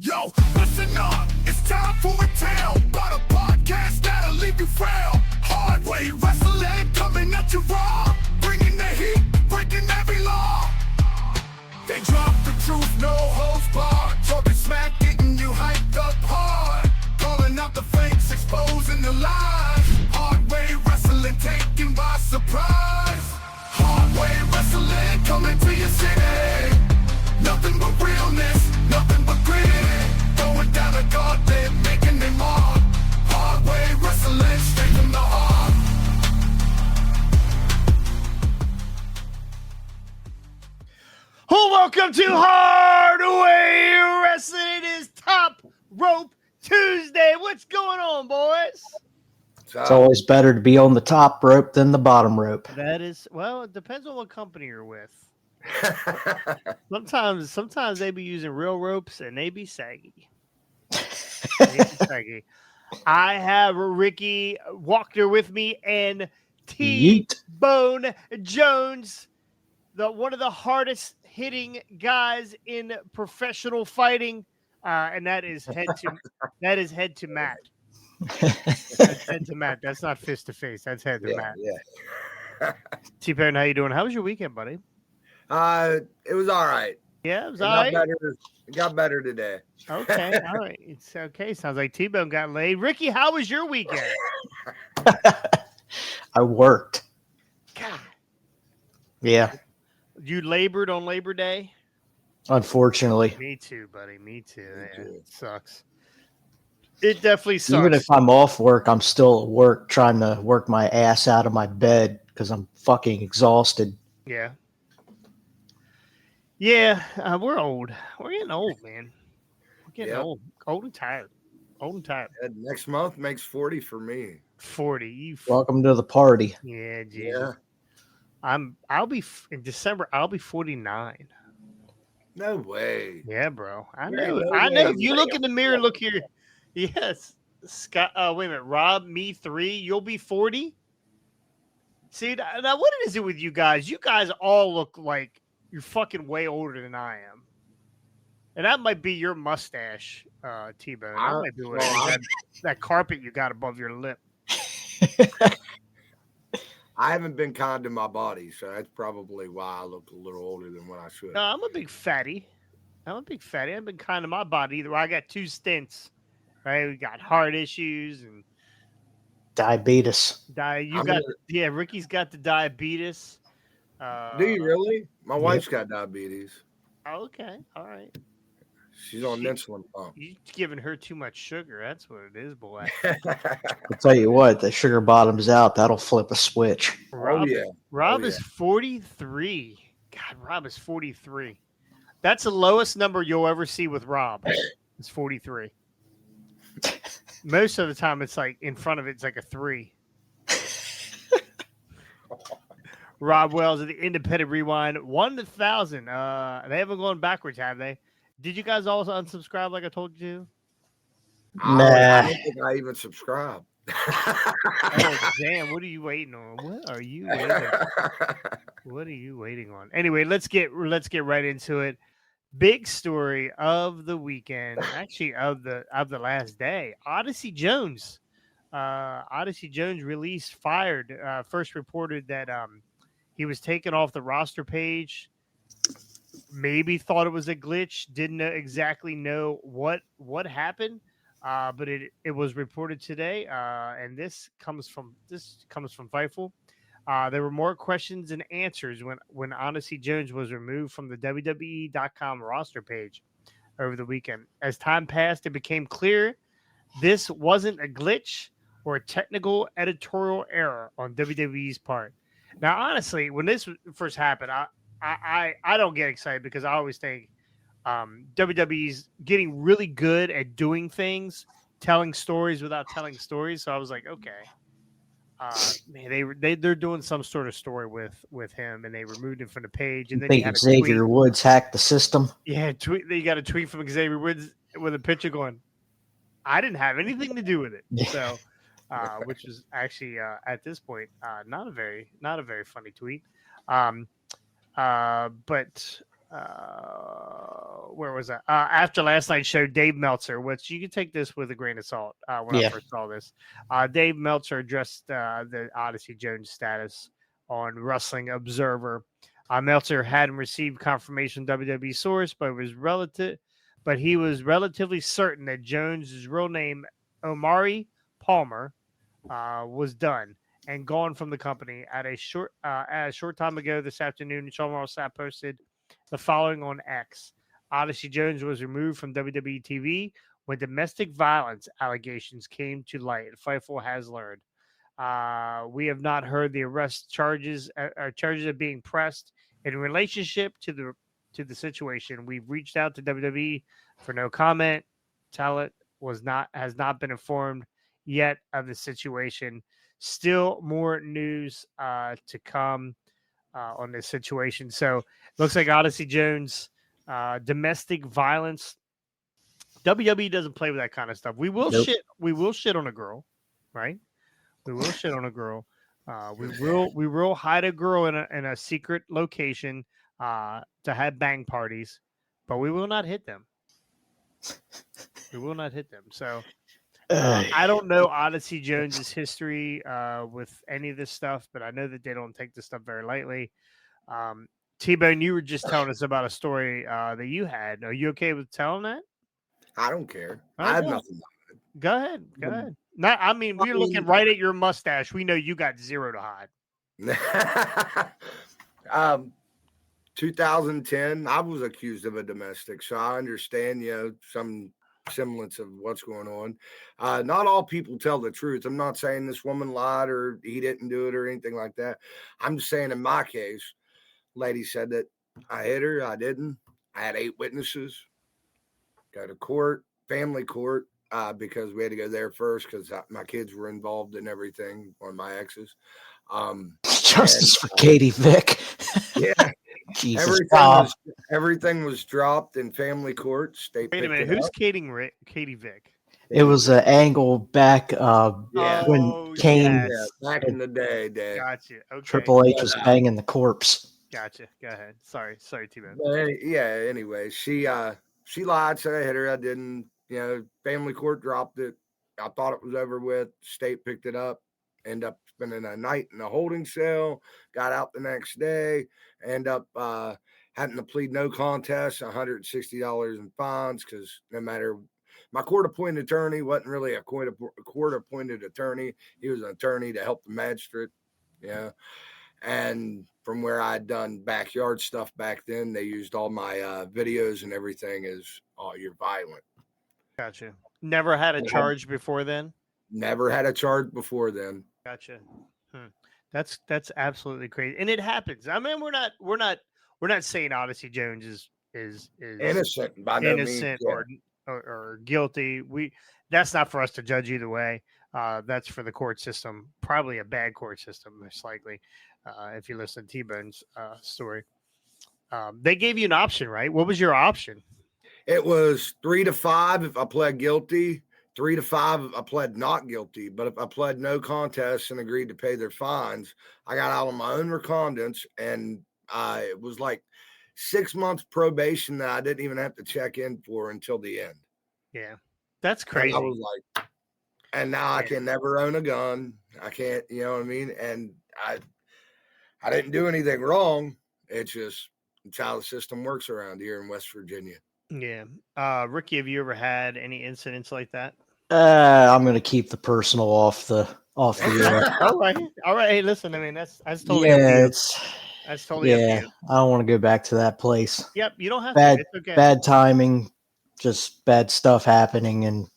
Yo, listen up, it's time for a tale about a podcast that'll leave you frail. Hard way wrestling coming at you raw, bringing the heat, breaking every law. They drop the truth, no holds barred, talking smack, getting you hyped up hard, calling out the fakes, exposing the lies. Hard way wrestling taken by surprise. Hard way wrestling coming to your city. Nothing but realness, nothing but grit. Going down a gauntlet, making them mark. Hard way wrestling, straight from the heart. Welcome to Hard Way Wrestling. It is Top Rope Tuesday. What's going on, boys? It's always better to be on the top rope than the bottom rope. That is, well, it depends on what company you're with. Sometimes they be using real ropes and they be saggy. I have Ricky Walker with me and T-Bone Jones, one of the hardest hitting guys in professional fighting, and that is head to mat. That's head to mat. That's not fist to face. That's head to mat. Yeah. T-Bone, how you doing? How was your weekend, buddy? It was all right. Yeah, it was all right. It got better today. Okay, all right. It's okay. Sounds like T-Bone got laid. Ricky, how was your weekend? I worked. God. Yeah. You labored on Labor Day? Unfortunately. Me too, buddy. Me too. Yeah, it sucks. It definitely sucks. Even if I'm off work, I'm still at work trying to work my ass out of my bed because I'm fucking exhausted. Yeah. Yeah, we're old. We're getting old, man. We're getting old. Old and tired. Old and tired. Next month makes 40 for me. 40. Welcome to the party. Yeah, Jesus. Yeah. I'll be in December. I'll be 49. No way. Yeah, bro. I know. If you look in the mirror, look here. Yes, Scott. Wait a minute, Rob. Me 3. You'll be 40. See now, what is it with you guys? You guys all look like you're fucking way older than I am, and that might be your mustache, T-Bone. That might be what that carpet you got above your lip. I haven't been kind to my body, so that's probably why I look a little older than what I should. No, I'm a big fatty. I've been kind to my body either. I got 2 stints. Right, we got heart issues and diabetes. Ricky's got the diabetes. Do you really? My wife's got diabetes. Okay, all right. She's on insulin pump. You're giving her too much sugar. That's what it is, boy. I'll tell you what, the sugar bottoms out. That'll flip a switch. Rob is 43. God, Rob is 43. That's the lowest number you'll ever see with Rob. It's 43. Most of the time, it's like in front of it's like a 3. Rob Wells of the Independent Rewind, 1 to 1,000. They haven't gone backwards, have they? Did you guys also unsubscribe like I told you to? Nah. I don't think I even subscribe. Oh, damn. What are you waiting on? What are you waiting on? Anyway, let's get right into it. Big story of the weekend, actually of the last day. Odyssey Jones released, fired. First reported that he was taken off the roster page. Maybe thought it was a glitch. Didn't exactly know what happened. But it was reported today, and this comes from Fightful. There were more questions and answers when Odyssey Jones was removed from the WWE.com roster page over the weekend. As time passed, it became clear this wasn't a glitch or a technical editorial error on WWE's part. Now, honestly, when this first happened, I don't get excited because I always think WWE's getting really good at doing things, telling stories without telling stories. So I was like, okay. Man, they're doing some sort of story with him, and they removed him from the page. And then think Xavier Woods hacked the system. Yeah, you got a tweet from Xavier Woods with a picture going, "I didn't have anything to do with it." So, which is actually at this point not a very funny tweet. But where was that? After last night's show, Dave Meltzer, which you can take this with a grain of salt. When I first saw this, Dave Meltzer addressed the Odyssey Jones status on Wrestling Observer. Meltzer hadn't received confirmation from WWE source, but he was relatively certain that Jones's real name, Omari Palmer, was done and gone from the company. At a short time ago this afternoon, Sean Ross Sapp posted the following on X. Odyssey Jones was removed from WWE TV when domestic violence allegations came to light. Fightful has learned. We have not heard the arrest charges are being pressed in relationship to the situation. We've reached out to WWE for no comment. Talent has not been informed yet of the situation. Still more news to come on this situation. So looks like Odyssey Jones, domestic violence. WWE doesn't play with that kind of stuff. We will shit on a girl, right? We will shit on a girl. We will hide a girl in a secret location to have bang parties, but we will not hit them. We will not hit them. So I don't know Odyssey Jones's history with any of this stuff, but I know that they don't take this stuff very lightly. T-Bone, you were just telling us about a story that you had. Are you okay with telling that? I don't care. Okay. I have nothing. Go ahead. We're looking right at your mustache. We know you got zero to hide. 2010, I was accused of a domestic, so I understand, some semblance of what's going on. Not all people tell the truth. I'm not saying this woman lied or he didn't do it or anything like that. I'm just saying in my case, lady said that I hit her. I didn't. I had 8 witnesses. Go to court, family court, because we had to go there first because my kids were involved in everything on my exes. Justice for Katie Vick. Yeah. Jesus, everything was dropped in family court. Wait a minute, who's Katie Vick? It was an angle back when Kane, back in the day. Gotcha. Okay. Triple H was banging the corpse. Gotcha. Go ahead. Sorry, T-Man. Yeah. Anyway, she lied, said I hit her. I didn't. Family court dropped it. I thought it was over with. State picked it up. End up spending a night in a holding cell. Got out the next day. End up having to plead no contest, $160 in fines because no matter. My court-appointed attorney wasn't really a court-appointed attorney. He was an attorney to help the magistrate. Yeah. And from where I'd done backyard stuff back then, they used all my videos and everything as, oh, you're violent. Gotcha. Never had a charge before then? Never had a charge before then. Gotcha. That's absolutely crazy. And it happens. I mean, we're not saying Odyssey Jones is innocent by no means, or guilty. That's not for us to judge either way. That's for the court system, probably a bad court system, most likely. If you listen to T-Bone's story, they gave you an option, right? What was your option? It was 3 to 5 if I pled guilty, 3 to 5 if I pled not guilty. But if I pled no contest and agreed to pay their fines, I got out on my own recognizance, and it was like 6 months probation that I didn't even have to check in for until the end. Yeah, that's crazy. And I was like, and now I can never own a gun. I can't, you know what I mean? And I didn't do anything wrong. It's just it's how the system works around here in West Virginia. Yeah. Ricky, have you ever had any incidents like that? I'm going to keep the personal off the air. All right. Hey, listen, I mean, that's totally up to you. That's totally up to you. I don't want to go back to that place. Yep. You don't have to. It's okay. Bad timing, just bad stuff happening. And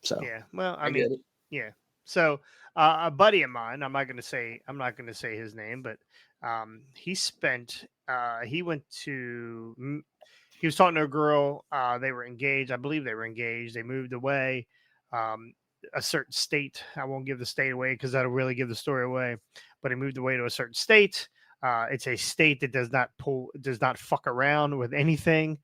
so. Yeah. Well, I mean, yeah. So a buddy of mine, I'm not going to say his name, but he was talking to a girl. They were engaged. I believe they were engaged. They moved away. A certain state. I won't give the state away because that'll really give the story away. But he moved away to a certain state. It's a state that does not fuck around with anything.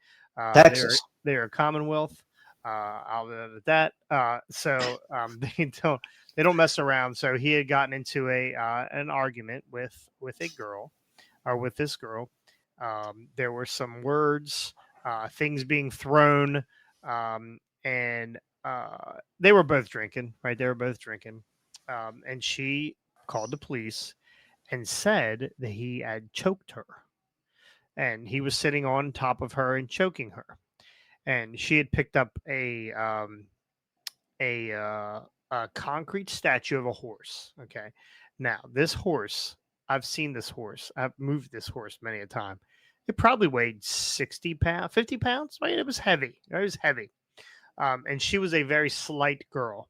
Texas. They're a commonwealth. I'll leave it at that. So they don't mess around. So he had gotten into an argument with a girl, or with this girl. There were some words, things being thrown, and they were both drinking, right? They were both drinking. And she called the police and said that he had choked her. And he was sitting on top of her and choking her. And she had picked up a concrete statue of a horse. Okay. Now, this horse, I've seen this horse. I've moved this horse many a time. It probably weighed 60 pounds, 50 pounds. Right? It was heavy. It was heavy. And she was a very slight girl.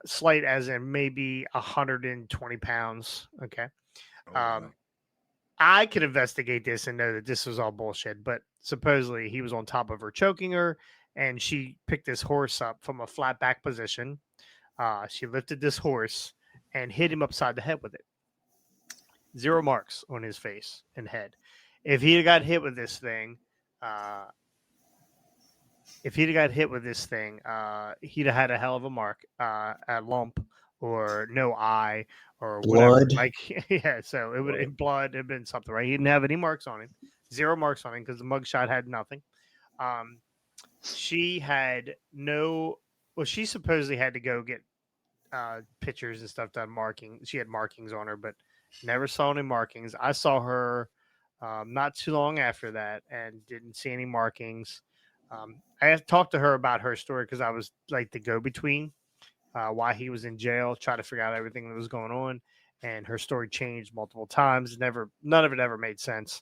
Slight as in maybe 120 pounds. Okay. I could investigate this and know that this was all bullshit, but supposedly he was on top of her choking her, and she picked this horse up from a flat back position. She lifted this horse and hit him upside the head with it. 0 marks on his face and head. If he had got hit with this thing, he'd have had a hell of a mark, a lump, or no eye, or whatever. Blood. Like, yeah, so it would in blood have been something, right? He didn't have any marks on him. 0 marks on him because the mugshot had nothing. She had she supposedly had to go get pictures and stuff done, she had markings on her, but never saw any markings. I saw her not too long after that and didn't see any markings. I had talked to her about her story because I was like the go-between, why he was in jail, trying to figure out everything that was going on. And her story changed multiple times. None of it ever made sense.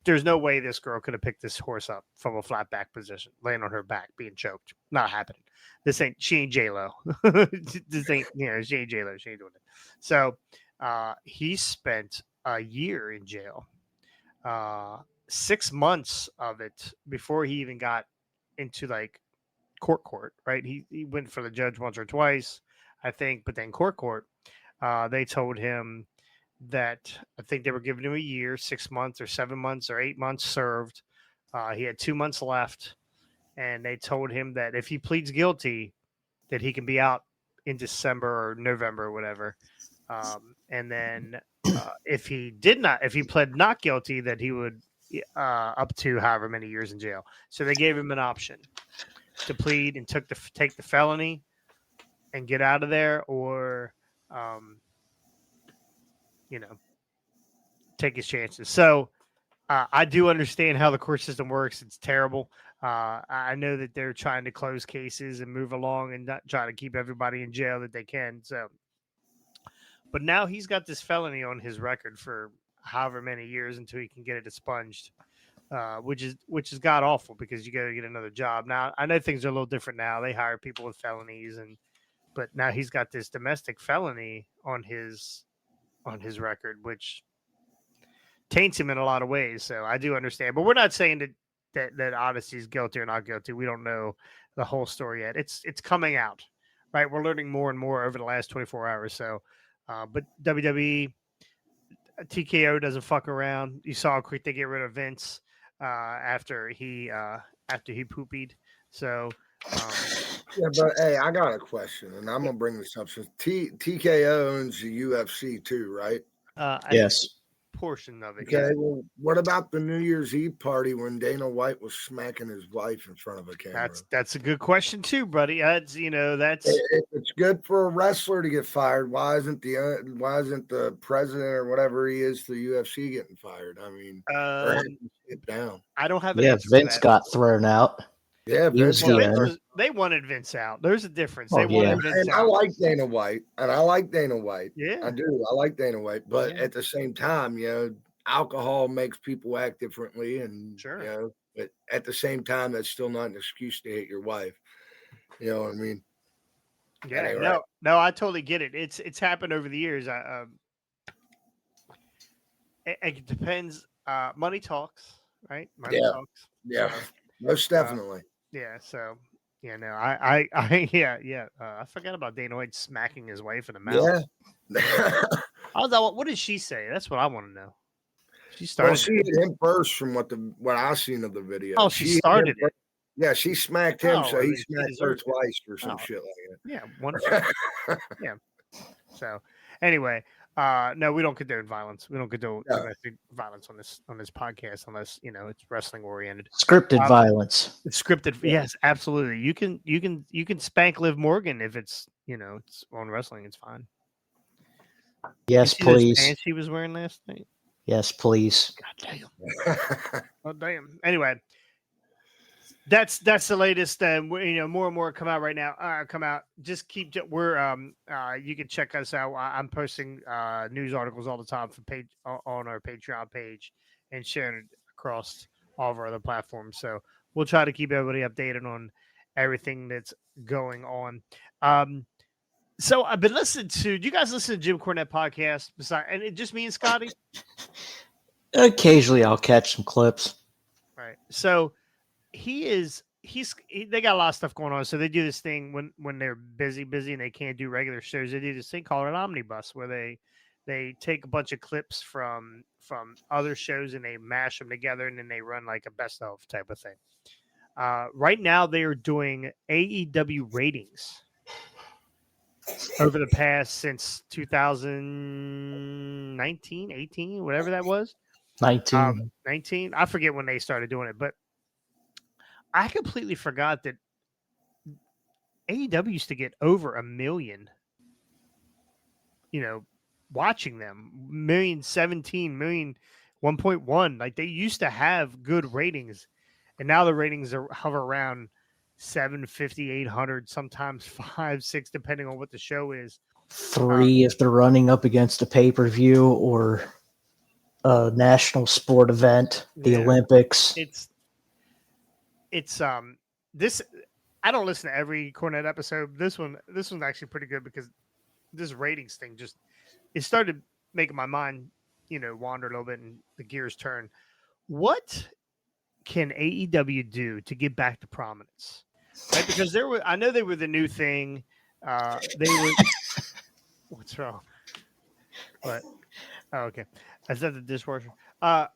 There's no way this girl could have picked this horse up from a flat back position, laying on her back, being choked. Not happening. She ain't J-Lo. She ain't J-Lo. She ain't doing it. So he spent a year in jail. 6 months of it before he even got into like court, right? He went for the judge once or twice, I think, but then court, they told him that I think they were giving him a year, 6 months or 7 months or 8 months served. He had 2 months left, and they told him that if he pleads guilty, that he can be out in December or November or whatever. And then if he pled not guilty, that he would up to however many years in jail. So they gave him an option to plead and take the felony and get out of there, or take his chances. So I do understand how the court system works. It's terrible. I know that they're trying to close cases and move along and not try to keep everybody in jail that they can. So, but now he's got this felony on his record for however many years until he can get it expunged, which is god awful because you got to get another job. Now I know things are a little different now. They hire people with felonies, but now he's got this domestic felony on his record, which taints him in a lot of ways. So I do understand, but we're not saying that Odyssey's guilty or not guilty. We don't know the whole story yet. It's coming out, right? We're learning more and more over the last 24 hours. So, but WWE, TKO doesn't fuck around. You saw how quick they get rid of Vince after he poopied. So, yeah, but hey, I got a question, and I'm gonna bring this up. So TKO owns the UFC too, right? Yes. Portion of it. Okay. Yeah. Well, what about the New Year's Eve party when Dana White was smacking his wife in front of a camera? That's a good question too, buddy. That's If it's good for a wrestler to get fired, why isn't the president or whatever he is for the UFC getting fired? I mean, get down. I don't have. Vince got thrown out. Yeah, Vince they wanted Vince out. There's a difference. They wanted Vince and out. I like Dana White, Yeah, I do. I like Dana White, but at the same time, alcohol makes people act differently, and sure. But at the same time, that's still not an excuse to hate your wife. You know what I mean? Yeah. Anyway. No, I totally get it. It's happened over the years. It depends. Money talks, right? Money talks. Yeah, most definitely. Yeah. So, I forgot about Dana White smacking his wife in the mouth. Yeah. What did she say? That's what I want to know. She started. Well, she hit him first from what I've seen of the video. Oh, she started it. Yeah, she smacked him, so he he smacked her twice or some shit like that. Yeah, wonderful. Yeah. So, anyway, No, we don't condone violence. We don't condone No. domestic violence on this podcast unless it's wrestling oriented. Scripted violence. It's scripted. Yes, absolutely. You can spank Liv Morgan if it's it's on wrestling. It's fine. Yes, You see those please. pants she was wearing last night. Yes, please. God damn. Oh damn. Anyway, that's the latest. More and more come out right now. Come out. Just keep. We're you can check us out. I'm posting news articles all the time on our Patreon page and sharing it across all of our other platforms. So we'll try to keep everybody updated on everything that's going on. So I've been listening to. Do you guys listen to Jim Cornette podcast? And it just me and Scotty. Occasionally, I'll catch some clips. Right. So they got a lot of stuff going on. So they do this thing when they're busy and they can't do regular shows. They do this thing called an omnibus where they take a bunch of clips from other shows and they mash them together and then they run like a best of type of thing. Right now they are doing AEW ratings over the past since 2019, 18, whatever that was. 19. 19. I forget when they started doing it, but I completely forgot that AEW used to get over 1 million, watching them. 1,017,000, 1.1. Like they used to have good ratings, and now the ratings hover around 750, 800, sometimes 5, 6, depending on what the show is. 3 if they're running up against a pay-per-view or a national sport event, the Olympics. It's this. I don't listen to every Cornette episode. This one's actually pretty good because this ratings thing it started making my mind wander a little bit and the gears turn. What can AEW do to get back to prominence? Right, because I know they were the new thing. They were. What's wrong? What? Oh, okay. I said the dishwasher. At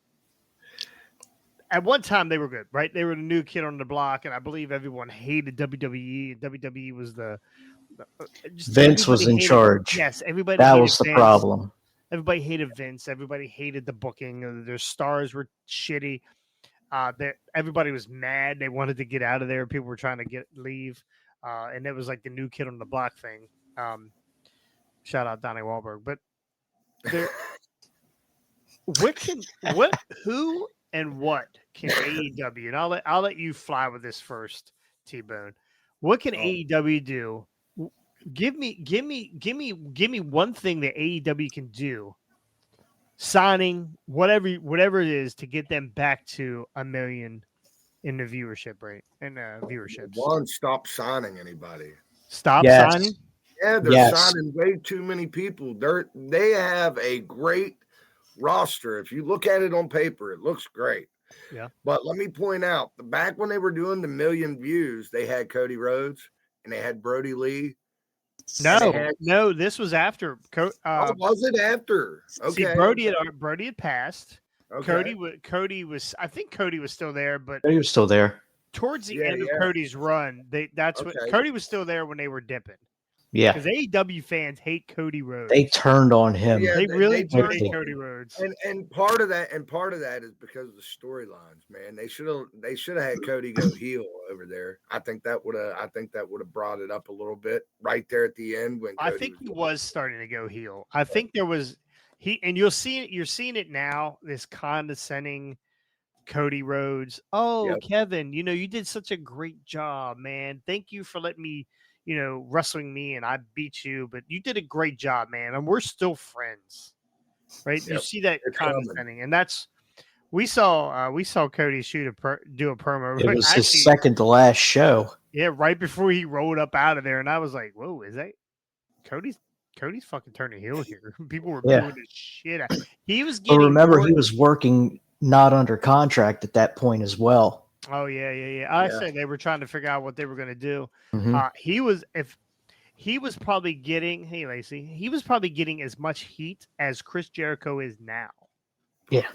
one time they were good, right? They were the new kid on the block, and I believe everyone hated WWE. WWE was Vince was in charge. Yes, everybody. That was the problem. Everybody hated Vince. Everybody hated the booking. Their stars were shitty. Everybody was mad. They wanted to get out of there. People were trying to leave, and it was like the new kid on the block thing. Shout out Donnie Wahlberg, but who and what can AEW? And I'll let you fly with this first, T-Bone. What can AEW do? Give me one thing that AEW can do. Signing whatever it is to get them back to 1 million in the viewership rate and viewerships. One, stop signing anybody. Stop signing. Yeah, they're signing way too many people. They have a great roster. If you look at it on paper, it looks great. Yeah. But let me point out, back when they were doing the 1 million views, they had Cody Rhodes and they had Brody Lee. No, this was after. Was it after? Okay. See, Brody had passed. Okay. Cody was. I think Cody was still there, but He was still there. Towards the end of Cody's run, what Cody was still there when they were dipping. Yeah, because AEW fans hate Cody Rhodes. They turned on him. Yeah, they really hate Cody Rhodes. And part of that is because of the storylines, man. They should have had Cody go heel over there. I think that would have brought it up a little bit right there at the end when Cody he was starting to go heel. I think there was you're seeing it now, this condescending Cody Rhodes. Oh, yep. Kevin, you did such a great job, man. Thank you for letting me wrestling me and I beat you, but you did a great job, man. And we're still friends, right? Yep. You see that condescending, and that's we saw Cody do a promo. It was his second to last show. Yeah, right before he rolled up out of there, and I was like, "Whoa, is that Cody's fucking turning heel here?" People were booing the shit out. He was getting. But remember, he was working not under contract at that point as well. Oh yeah. I said they were trying to figure out what they were going to do. Mm-hmm. He was probably getting. Hey, Lacey, he was probably getting as much heat as Chris Jericho is now. Yeah.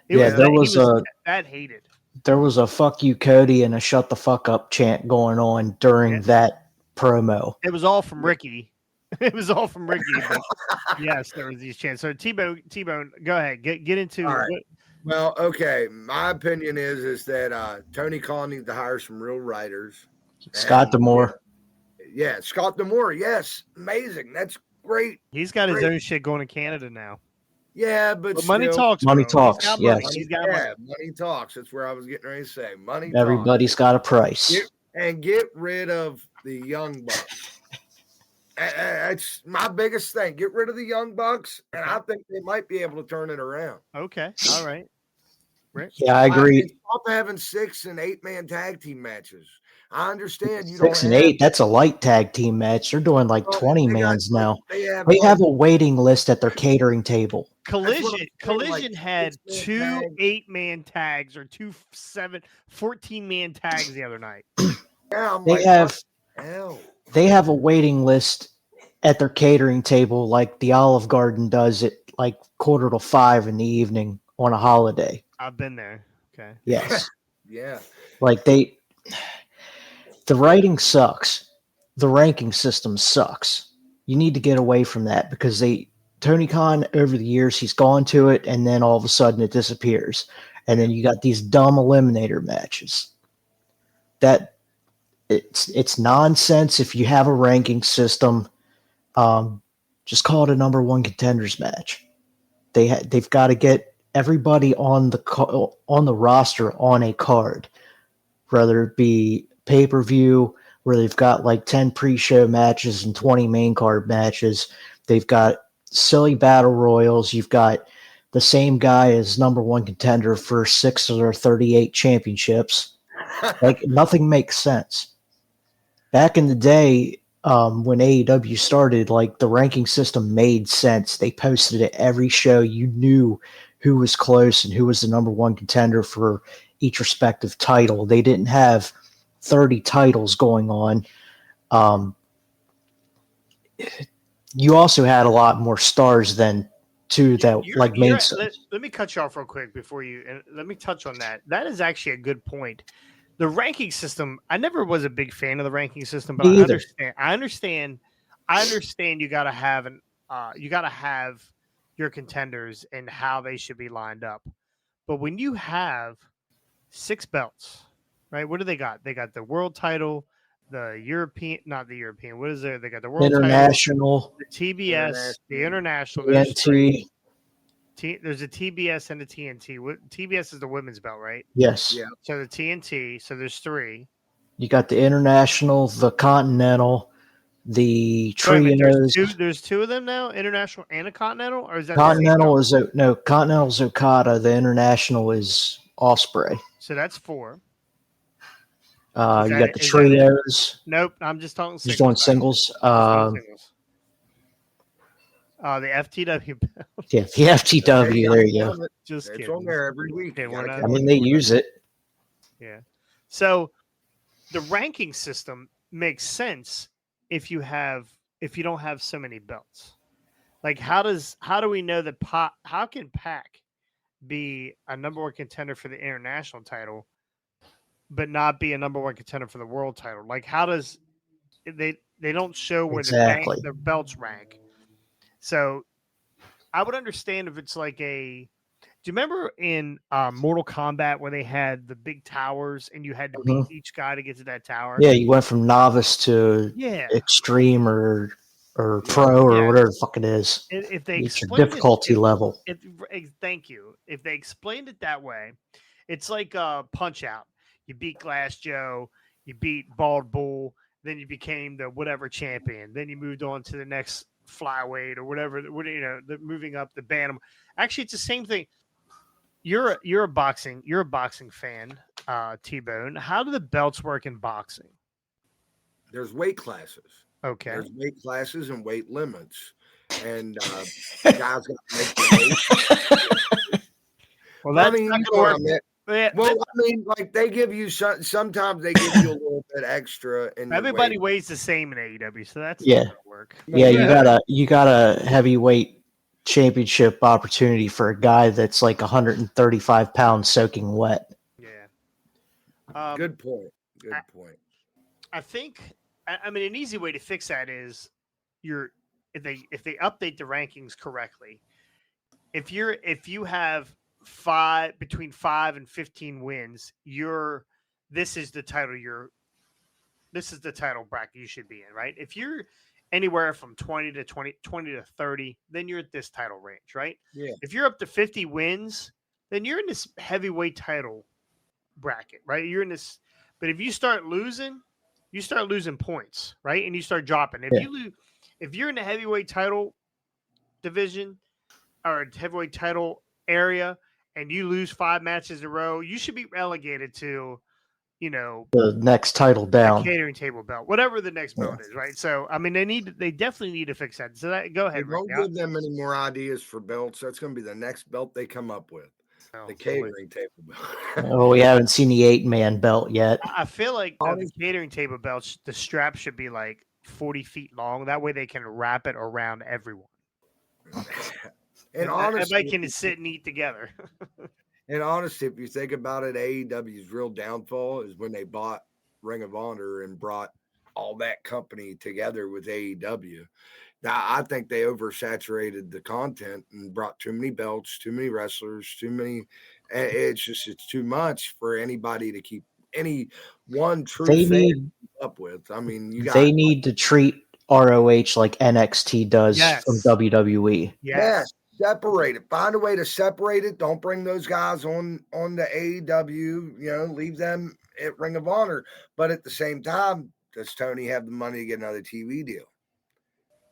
There was that hated. There was a "fuck you, Cody" and a "shut the fuck up" chant going on during that promo. It was all from Ricky. It was all from Ricky. But yes, there was these chants. So T-Bone, go ahead. Get into All right. what. Well, okay. My opinion is that Tony Khan needs to hire some real writers. Scott Demore. Yeah, Scott Demore. Yes, amazing. That's great. He's got his Great. own shit going to Canada now. Yeah, but Money still, talks. Money bro. talks, He's got yes. money. He's got money. money talks. That's where I was getting ready to say. Money Everybody's got a price. Get rid of the Young Bucks. That's my biggest thing. Get rid of the Young Bucks, and I think they might be able to turn it around. Okay, all right. Rick? Yeah, I agree. Stop having 6 and 8 man tag team matches. I understand you 6 and 8. That's a light tag team match. They're doing like 20 mans now. They have a waiting list at their catering table. Collision had 2 8-man tags or 2 14-man tags the other night. Yeah, they have a waiting list at their catering table like the Olive Garden does at like 4:45 in the evening on a holiday. I've been there. Okay. Yes. Yeah. Like the writing sucks. The ranking system sucks. You need to get away from that because Tony Khan over the years, he's gone to it and then all of a sudden it disappears. And then you got these dumb eliminator matches. That it's nonsense. If you have a ranking system, just call it a number one contenders match. They've got to get everybody on the roster on a card, whether it be pay-per-view where they've got like 10 pre-show matches and 20 main card matches. They've got silly battle royals. You've got the same guy as number one contender for 6 or 38 championships. Like nothing makes sense. Back in the day, when AEW started, like the ranking system made sense. They posted it every show. You knew who was close and who was the number one contender for each respective title. They didn't have 30 titles going on. You also had a lot more stars than two that main. Let me cut you off real quick before you, and let me touch on that. That is actually a good point. The ranking system, I never was a big fan of the ranking system, but I understand you gotta have your contenders and how they should be lined up. But when you have 6 belts, right? What do they got? They got the world title, the European, not the European. What is there? They got the world international, title, the TBS, the international. There's a TBS and a TNT. TBS is the women's belt, right? Yes. Yeah. So the TNT. So there's 3. You got the international, the continental, the trios. There's 2 of them now, international and a continental, or is that continental? Continental's Okada. The international is Ospreay. So that's 4. You got the trios. Nope, I'm just talking. Just doing singles. The FTW belt. Yeah, the FTW. There you go. Just kidding. It's on there every week. I mean, they use it. Yeah. So the ranking system makes sense if you don't have so many belts. Like, how do we know that how can Pac be a number one contender for the international title, but not be a number one contender for the world title? Like, how does they don't show where the belts rank? So I would understand if it's like do you remember in Mortal Kombat where they had the big towers and you had to beat each guy to get to that tower? Yeah, you went from novice to extreme or pro or whatever the fuck it is. If they it's your difficulty level. Thank you. If they explained it that way, it's like Punch Out. You beat Glass Joe, you beat Bald Bull, then you became the whatever champion. Then you moved on to the next flyweight or whatever, moving up the bantam. Actually, it's the same thing. You're a boxing fan, T-Bone. How do the belts work in boxing? There's weight classes. Okay. There's weight classes and weight limits, and guys got to make the weight. Well, that's not going to work. Well, I mean, like they give you sometimes they give you a little bit extra. Everybody weighs the same in AEW, so that's not gonna work. Yeah, you got a heavyweight championship opportunity for a guy that's like 135 pounds soaking wet. Yeah. Good point. Good point. I think, I mean, an easy way to fix that is if they update the rankings correctly, if you have between 5 and 15 wins, this is the title bracket you should be in, right? If you're anywhere from 20 to 30, then you're at this title range, right? Yeah. If you're up to 50 wins, then you're in this heavyweight title bracket, right? You're in this, but if you start losing points, right? And you start dropping. If you're in the heavyweight title division or heavyweight title area and you lose 5 matches in a row, you should be relegated to, the next title the down. catering table belt, whatever the next belt is, right? So, I mean, they definitely need to fix that. So go ahead, Don't Rick. give them any more ideas for belts. That's going to be the next belt they come up with. The catering table belt. Oh, we haven't seen the 8-man belt yet. I feel like the catering table belts, the strap should be like 40 feet long. That way they can wrap it around everyone. And honestly, everybody can sit and eat together. And honestly, if you think about it, AEW's real downfall is when they bought Ring of Honor and brought all that company together with AEW. Now, I think they oversaturated the content and brought too many belts, too many wrestlers, too many. It's too much for anybody to keep any one true fan to keep up with. I mean, they need to treat ROH like NXT does from WWE. Yes. Separate it. Find a way to separate it. Don't bring those guys on the AEW. Leave them at Ring of Honor. But at the same time, does Tony have the money to get another TV deal?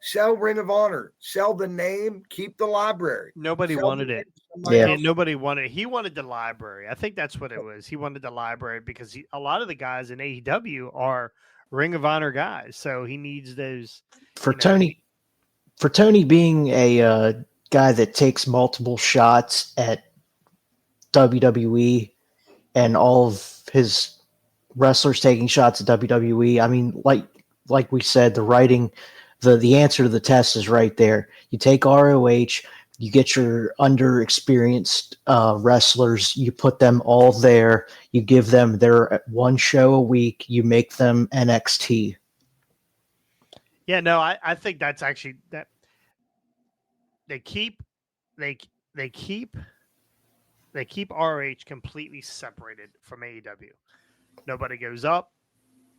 Sell Ring of Honor. Sell the name. Keep the library. Nobody wanted it. Yeah, nobody wanted it. He wanted the library. I think that's what it was. He wanted the library because a lot of the guys in AEW are Ring of Honor guys. So he needs those. For Tony being a guy that takes multiple shots at WWE and all of his wrestlers taking shots at WWE. I mean, like we said, the writing, the answer to the test is right there. You take ROH, you get your underexperienced wrestlers, you put them all there, you give them their one show a week, you make them NXT. Yeah, no, I think that's actually that. They keep ROH completely separated from AEW. Nobody goes up.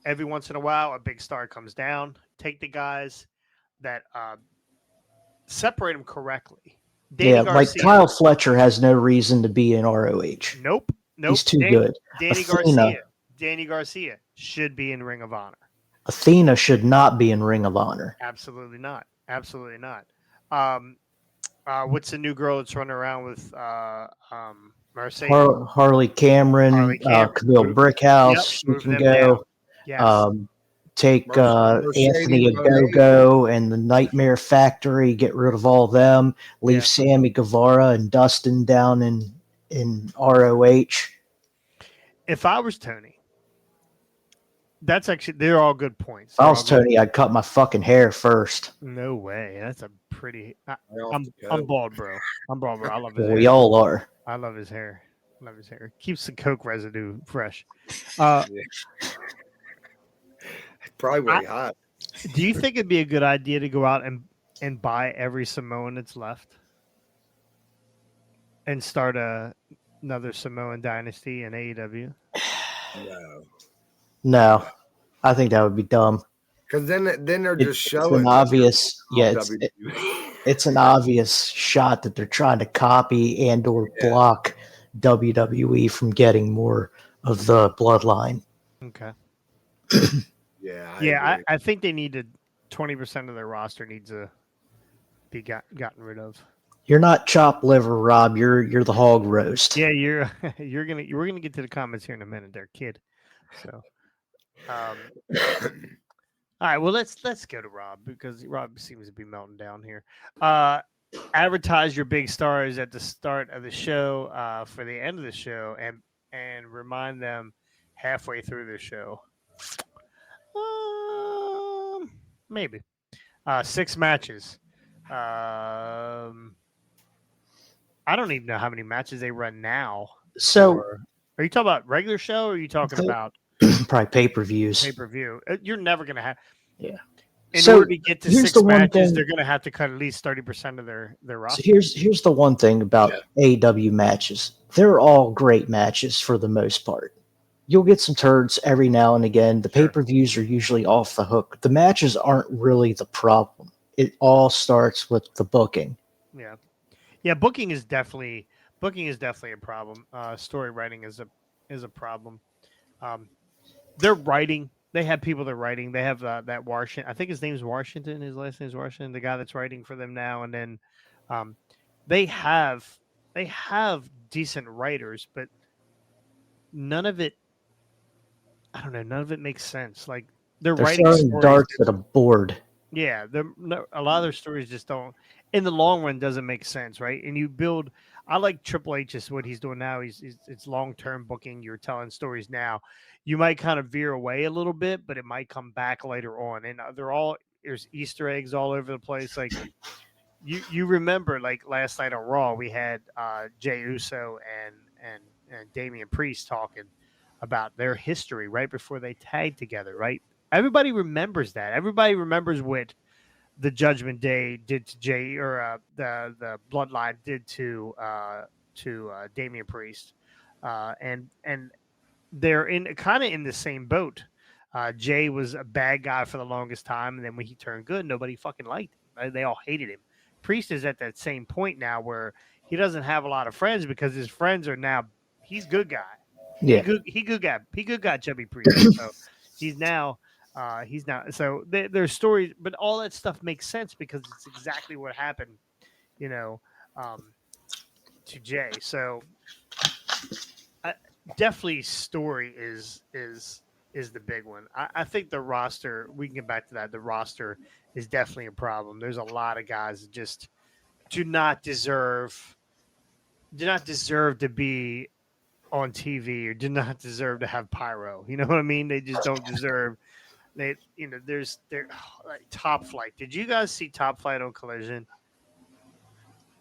Every once in a while, a big star comes down. Take the guys that separate them correctly. Danny Garcia, like Kyle Fletcher has no reason to be in ROH. Nope. He's too good. Danny Garcia should be in Ring of Honor. Athena should not be in Ring of Honor. Absolutely not. Absolutely not. What's the new girl that's running around with Mercedes? Harley Cameron, Camille Brickhouse. Yep, she can go. Yes. Take Anthony Ogogo and the Nightmare Factory. Get rid of all them. Leave Sammy Guevara and Dustin down in ROH. If I was Tony, they're all good points. If I was Tony, I'd cut my fucking hair first. No way. That's a pretty. I'm bald, bro. I'm bald, bro. I love his hair. We all are. I love his hair. Keeps the coke residue fresh. Probably really hot. Do you think it'd be a good idea to go out and buy every Samoan that's left and start another Samoan dynasty in AEW? No, I think that would be dumb. Because then they're just showing. It's an obvious, it's an obvious shot that they're trying to copy and/or block WWE from getting more of the bloodline. Okay. I think they needed 20% of their roster needs to be gotten rid of. You're not chopped liver, Rob. You're the hog roast. Yeah, we're gonna get to the comments here in a minute, there, kid. So, all right. Well, let's go to Rob because Rob seems to be melting down here. Advertise your big stars at the start of the show, for the end of the show, and remind them halfway through the show. Maybe 6 matches. I don't even know how many matches they run now. So, are you talking about regular show? Or are you talking about probably pay-per-views? Pay-per-view. You're never gonna have. Yeah. in order to get to here's 6 the one matches, thing- they're going to have to cut at least 30% of their So roster. here's the one thing about AEW matches. They're all great matches for the most part. You'll get some turds every now and again. The Sure. pay-per-views are usually off the hook. The matches aren't really the problem. It all starts with the booking. Yeah. Yeah, booking is definitely a problem. Story writing is a problem. They're writing. They have people that are writing. They have that Washington. I think his name's Washington. His last name's Washington. The guy that's writing for them now. And then they have decent writers, but none of it. I don't know. None of it makes sense. Like they're writing throwing stories. darts at a board. Yeah, a lot of their stories just don't. In the long run, doesn't make sense, right? And you build. I like Triple H is what he's doing now. He's it's long term booking. You're telling stories now. You might kind of veer away a little bit, but it might come back later on. And there's Easter eggs all over the place. Like you remember, like last night on Raw, we had Jey Uso and Damian Priest talking about their history right before they tagged together, right? Everybody remembers that. Everybody remembers what the Judgment Day did to Jay, or the Bloodline did to Damian Priest, and they're kind of in the same boat. Jay was a bad guy for the longest time, and then when he turned good, nobody fucking liked him. They all hated him. Priest is at that same point now where he doesn't have a lot of friends because his friends are now he's good guy. Yeah. He good guy Chubby Priest. So he's now so there's stories, but all that stuff makes sense because it's exactly what happened, to Jay. So definitely story is the big one. I think the roster, we can get back to that. The roster is definitely a problem. There's a lot of guys that just do not deserve to be on TV or do not deserve to have pyro. You know what I mean? They just don't deserve. They're like Top Flight. Did you guys see Top Flight on Collision?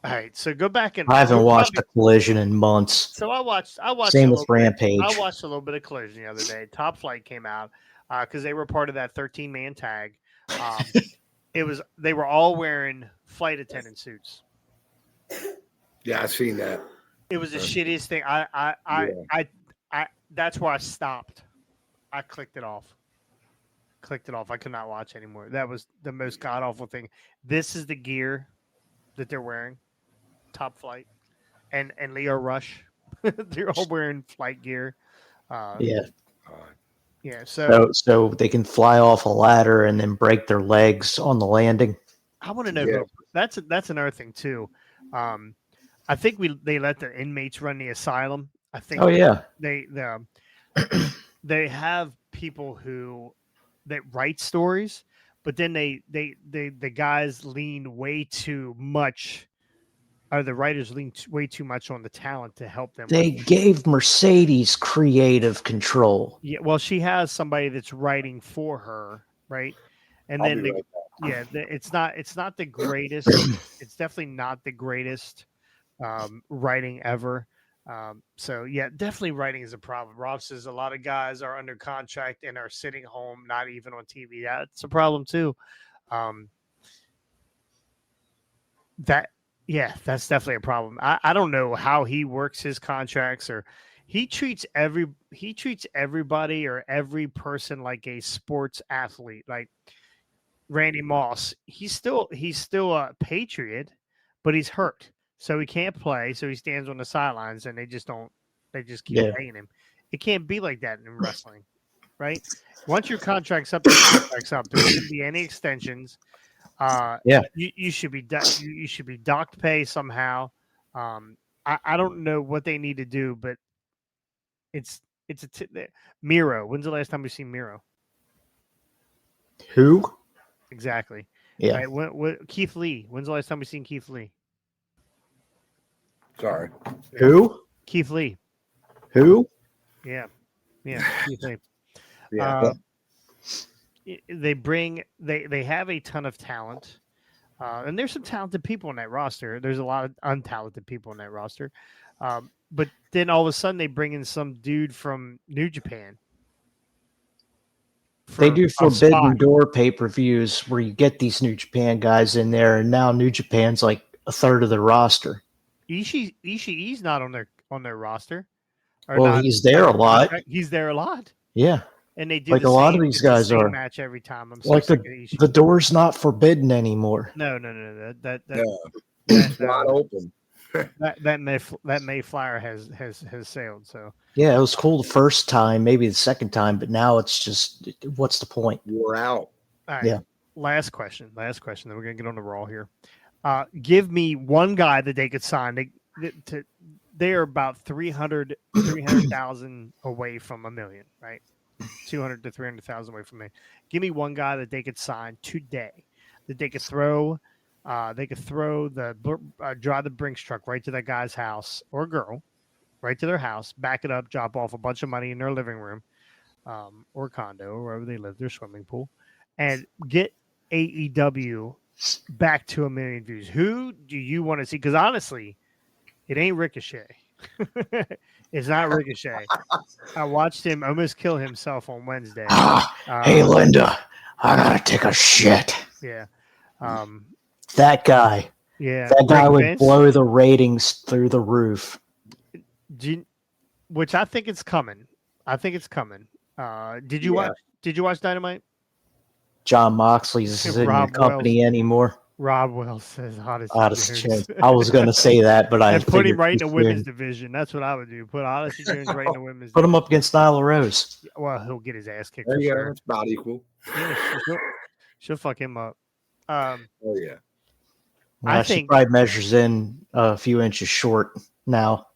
All right, so go back and I haven't watched a Collision in months. So I watched. Same with Rampage. I watched a little bit of Collision the other day. Top Flight came out because they were part of that 13-man tag. They were all wearing flight attendant suits. Yeah, I seen that. It was the shittiest thing. I that's where I stopped. I clicked it off. I could not watch anymore. That was the most god awful thing. This is the gear that they're wearing. Top Flight and Leo Rush. They're all wearing flight gear. Yeah. Yeah. So they can fly off a ladder and then break their legs on the landing. I want to know. That's another thing too. I think they let the inmates run the asylum. I think. Oh yeah. They have people that write stories, but then the guys lean way too much. Or the writers lean way too much on the talent to help them. They gave Mercedes creative control. Yeah, well, she has somebody that's writing for her, right? And then it's not the greatest. It's definitely not the greatest writing ever. So yeah, definitely writing is a problem. Rob says a lot of guys are under contract and are sitting home, not even on TV. That's a problem too. That's definitely a problem. I don't know how he works his contracts, or he treats everybody or every person like a sports athlete. Like Randy Moss, he's still a Patriot, but he's hurt, so he can't play. So he stands on the sidelines, and they just keep paying him. It can't be like that in wrestling, right? Once your contract's up, your contract's up. There shouldn't be any extensions. You should be docked pay somehow. I don't know what they need to do, but it's Miro. When's the last time we've seen Miro? Who? Exactly. Yeah. Right, Keith Lee. When's the last time we've seen Keith Lee? Sorry. Who? Keith Lee. Who? Yeah. Keith Lee. Yeah. They have a ton of talent, and there's some talented people in that roster. There's a lot of untalented people in that roster, but then all of a sudden they bring in some dude from New Japan, They do a Forbidden spot. Door pay-per-views where you get these New Japan guys in there, and now New Japan's like a third of the roster. Ishii's not on their roster. Or Well, not he's there a under lot. contract. He's there a lot. Yeah, And they do like the a same, lot of these it's the guys same are. match every time. I'm so Like sick of Ishii. the door's not forbidden anymore. No. That It's wide open. that Mayflower has sailed. So Yeah, it was cool the first time, maybe the second time, but now it's just, what's the point? We're out. all right. Yeah. Last question. Then we're gonna get on the Raw here. Give me one guy that they could sign. They are about 300,000 away from $1 million, right? 200 to 300,000 away from me. Give me one guy that they could sign today, that they could throw. They could throw drive the Brinks truck right to that guy's house or girl, right to their house, back it up, drop off a bunch of money in their living room, or condo, or wherever they live, their swimming pool, and get AEW back to 1 million views. Who do you want to see? Because honestly, it ain't Ricochet. It's not Ricochet. I watched him almost kill himself on Wednesday. Hey, Linda, I gotta take a shit. Yeah. That guy. Yeah. That guy Rick would Vince, blow the ratings through the roof. which I think it's coming. Did you watch Dynamite? John Moxley's isn't in Rob the company anymore. Rob Wells says Odyssey Odyssey Jones. Jones. I was going to say that, but I And put him figured right in too the women's soon. division. That's what I would do. Put Odyssey Jones right in the women's Put him division. up against Nyla Rose. Well, he'll get his ass kicked There for you go. sure. It's about equal. Yeah, she'll fuck him up. Oh yeah. I She think probably measures in a few inches short now.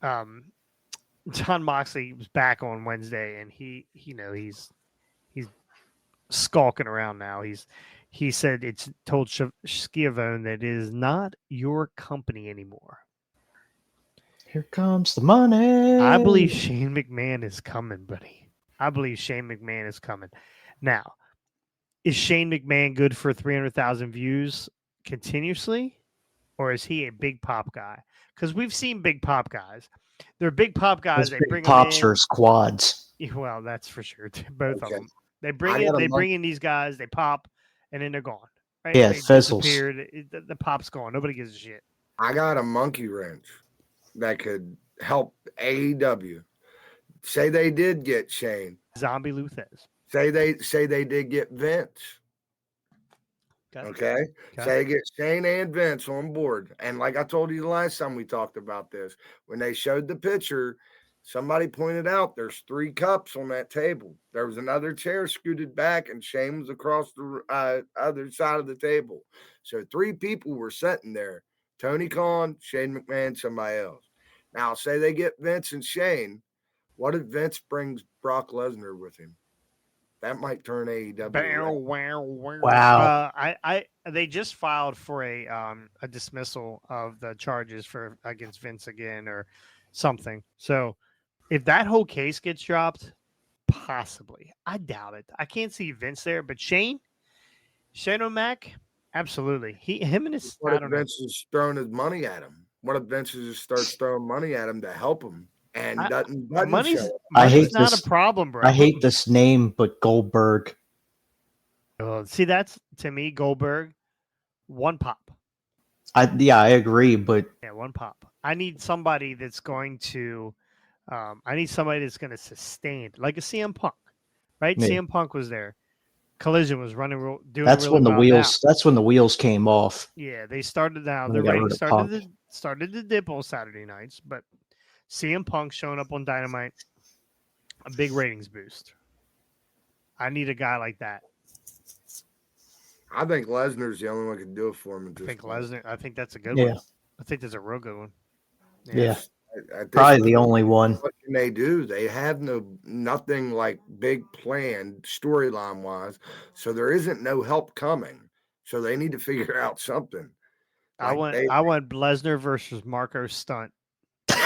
John Moxley was back on Wednesday, and he's skulking around now. He said it's told Schiavone that it is not your company anymore. Here comes the money. I believe Shane McMahon is coming, buddy. I believe Shane McMahon is coming. Now, is Shane McMahon good for 300,000 views continuously, or is he a big pop guy? Because we've seen big pop guys. They're big pop guys. Those They big bring pops them are squads. in. Well, that's for sure. Both of Okay. them. They I bring got a bring in these guys. They pop, and then they're gone. Right? Yeah, They it fizzles. disappeared. The pop's gone. Nobody gives a shit. I got a monkey wrench that could help AEW. Say they did get Shane. Zombie Luthez. Say they did get Vince. Okay. Say they get Shane and Vince on board. And like I told you the last time we talked about this, when they showed the picture, somebody pointed out there's 3 cups on that table. There was another chair scooted back, and Shane was across the other side of the table. So 3 people were sitting there: Tony Khan, Shane McMahon, somebody else. Now, say they get Vince and Shane. What if Vince brings Brock Lesnar with him? That might turn AEW around. Wow. They just filed for a dismissal of the charges against Vince again or something. So if that whole case gets dropped, possibly. I doubt it. I can't see Vince there, but Shane O'Mac, absolutely. Him and his. What I if don't know. Vince is throwing his money at him? What if Vince just starts throwing money at him to help him and doesn't Money's show up? I hate not this- a problem, bro. I hate this name, but Goldberg. See, that's to me Goldberg. One pop. I agree, but Yeah, one pop. I need somebody that's going to. I need somebody that's going to sustain, like a CM Punk, right? Yeah. CM Punk was there. Collision was running, doing. that's really when the well wheels. That's when the wheels came off. now. Yeah, they started now. When The they got ratings rid of started to dip on Saturday nights, but CM Punk showing up on Dynamite, a big ratings boost. I need a guy like that. I think Lesnar's the only one who can do it for him. I think Lesnar. I think that's a good Yeah. one. I think that's a real good one. Yeah, At this probably point, the only one. what can they do? They have nothing like big planned storyline wise, so there isn't no help coming. So they need to figure out something. I want Lesnar versus Marco Stunt, and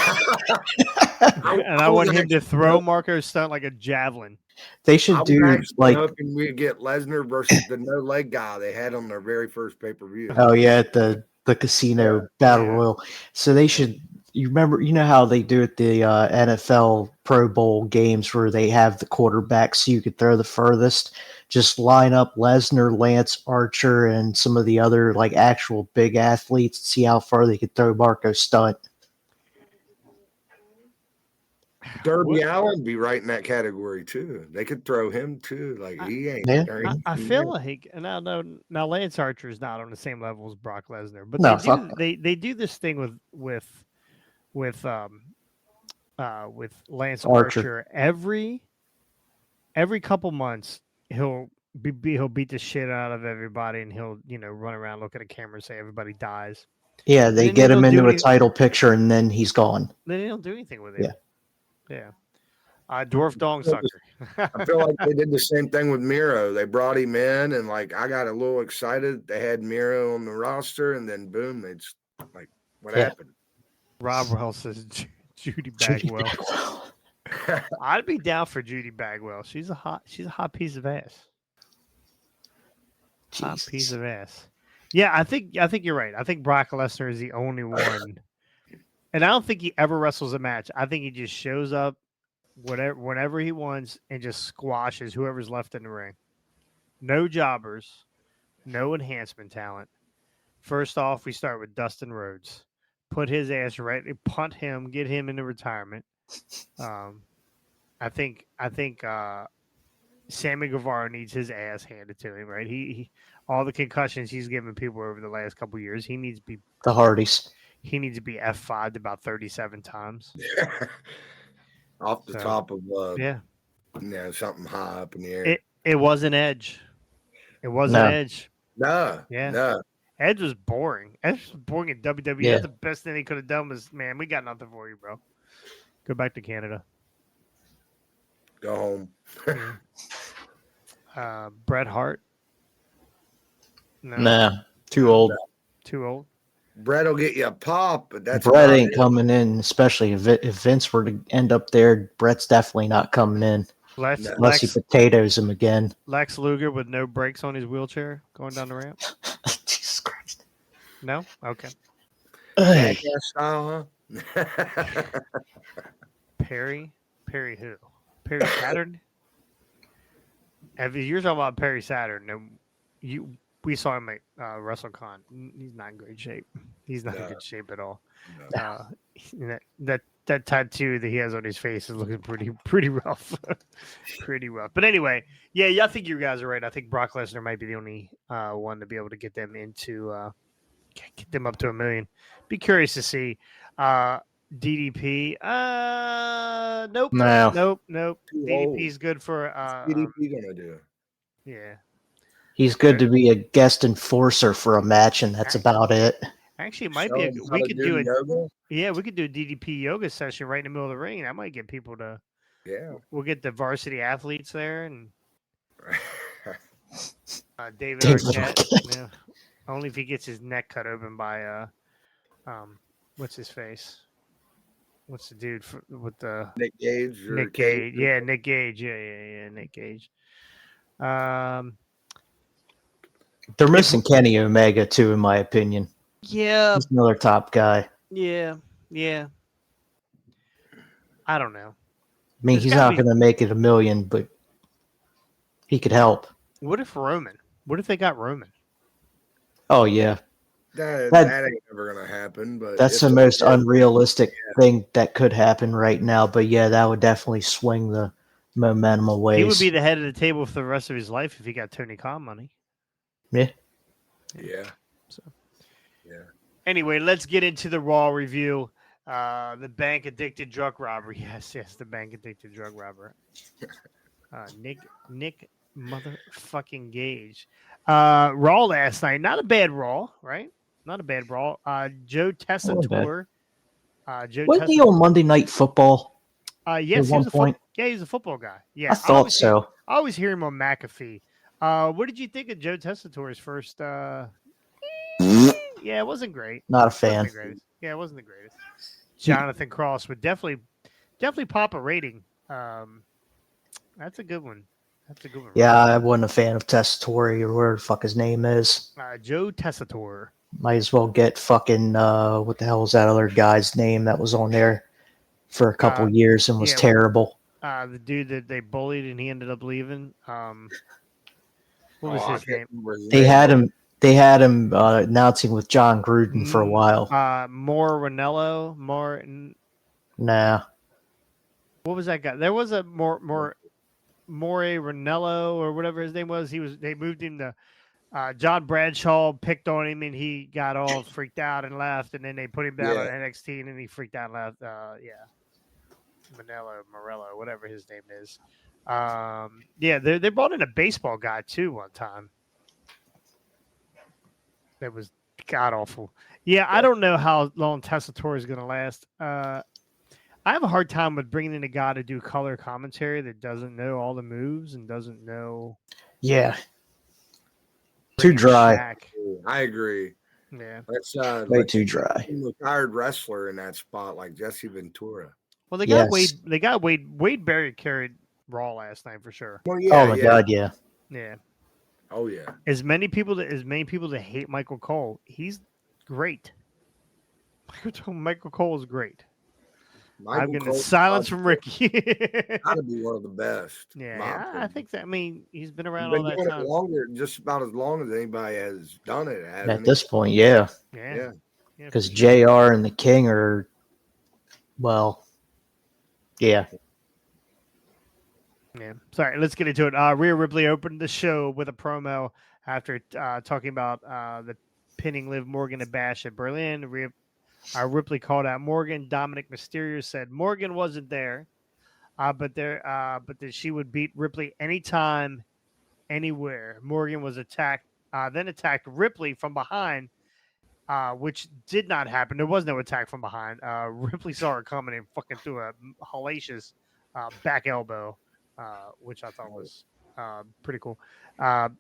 I want him to throw Marco Stunt like a javelin. They should do like, hoping we get Lesnar versus the no leg guy they had on their very first pay per view. oh yeah, at the casino battle royal. So they should you remember, you know how they do at the NFL Pro Bowl games where they have the quarterback so you could throw the furthest. Just line up Lesnar, Lance Archer, and some of the other like actual big athletes and see how far they could throw Marco Stunt. Derby Allen be right in that category too. They could throw him too. Like he ain't. Yeah. I feel like now Lance Archer is not on the same level as Brock Lesnar, but No, they fuck do they do this thing with Lance Archer every couple months he'll beat the shit out of everybody and he'll run around look at a camera and say everybody dies. Yeah, they get him into a title picture and then he's gone. Then they don't do anything with him. Yeah. Yeah. Dwarf Dong Sucker. I feel like they did the same thing with Miro. They brought him in, and like I got a little excited. They had Miro on the roster, and then boom, they just like, what happened? Rob Wells says Judy Bagwell. I'd be down for Judy Bagwell. She's a hot piece of ass. Hot piece of ass. Yeah, I think you're right. I think Brock Lesnar is the only one. And I don't think he ever wrestles a match. I think he just shows up whenever he wants and just squashes whoever's left in the ring. No jobbers, no enhancement talent. First off, we start with Dustin Rhodes. Put his ass right, punt him, get him into retirement. I think Sammy Guevara needs his ass handed to him, right? He all the concussions he's given people over the last couple of years, he needs to be the Hardys. He needs to be F5'd about 37 times. Off the top of something high up in the air. It wasn't Edge. It wasn't Edge. No. Edge was boring. Edge was boring in WWE. Yeah. The best thing they could have done was, man, we got nothing for you, bro. Go back to Canada. Go home. Bret Hart. No. Nah, too old. Too old. Bret will get you a pop, but that's Bret ain't coming in, especially if Vince were to end up there. Bret's definitely not coming in unless he potatoes him again. Lex Luger with no brakes on his wheelchair going down the ramp. Jesus Christ! No, okay. Style, huh? Perry who? Perry Saturn. If you're talking about Perry Saturn, we saw him at WrestleCon. He's not in great shape. He's not in good shape at all. No. That tattoo that he has on his face is looking pretty rough. Pretty rough. But anyway, yeah, I think you guys are right. I think Brock Lesnar might be the only one to be able to get them get them up to 1 million. Be curious to see. DDP. Nope. No. Nope. DDP's good for DDP gonna do. Yeah. He's good to be a guest enforcer for a match, and that's about it. Actually, it might be. We could do it. Yeah, we could do a DDP yoga session right in the middle of the ring. That might get people to. Yeah. We'll get the varsity athletes there, and David Arquette. Yeah. Only if he gets his neck cut open by what's his face? What's the dude with the Nick Gage? Nick Gage. Yeah, Nick Gage. Yeah, Nick Gage. They're missing Kenny Omega too, in my opinion. Yeah, he's another top guy. Yeah. I don't know. I mean, he's not going to make it 1 million, but he could help. What if Roman? What if they got Roman? Oh yeah, that ain't never going to happen. But that's the most unrealistic thing that could happen right now. But yeah, that would definitely swing the momentum away. He would be the head of the table for the rest of his life if he got Tony Khan money. Yeah. So. Anyway, let's get into the Raw review. The bank addicted drug robber. Yes, the bank addicted drug robber. Nick motherfucking Gage. Raw last night. Not a bad Raw, right? Not a bad Raw. Joe Tessitore. Wasn't he on Monday Night Football? Yes, at one point. He's a football guy. Yeah, I thought so. I always hear him on McAfee. What did you think of Joe Tessitore's first? Yeah, it wasn't great. Not a fan. Yeah, it wasn't the greatest. Jonathan Cross would definitely pop a rating. That's a good one. Yeah, I wasn't a fan of Tessitore or whatever the fuck his name is. Joe Tessitore. Might as well get fucking what the hell was that other guy's name that was on there for a couple years and was terrible? The dude that they bullied and he ended up leaving. What was his name? They had him announcing with John Gruden for a while. More Ranello. Nah. What was that guy? There was a More Ranello or whatever his name was. They moved him to John Bradshaw picked on him and he got all freaked out and left, and then they put him down on NXT and then he freaked out and left. Morello, whatever his name is. They brought in a baseball guy too one time. That was god awful. Yeah, I don't know how long Tessitore is going to last. I have a hard time with bringing in a guy to do color commentary that doesn't know all the moves and doesn't know. Yeah. Too dry. Shaq. I agree. Yeah. That's way too dry. A retired wrestler in that spot like Jesse Ventura. Well, they got Wade. They got Wade Barrett carried Raw last night for sure. Well, oh my god, yeah. Yeah. Oh yeah. As many people that hate Michael Cole, he's great. Michael Cole is great. I'm getting silence from Ricky. Gotta be one of the best. Yeah, I think that. I mean, he's been around all that time. Longer, just about as long as anybody has done it. At this point, yeah. Because JR and the King are, well, yeah. Yeah. Sorry, let's get into it. Rhea Ripley opened the show with a promo after talking about the pinning Liv Morgan and Bash at Berlin. Ripley called out Morgan. Dominic Mysterio said Morgan wasn't there, but that she would beat Ripley anytime, anywhere. Morgan was then attacked Ripley from behind, which did not happen. There was no attack from behind. Ripley saw her coming and fucking threw a hellacious back elbow, which I thought was pretty cool.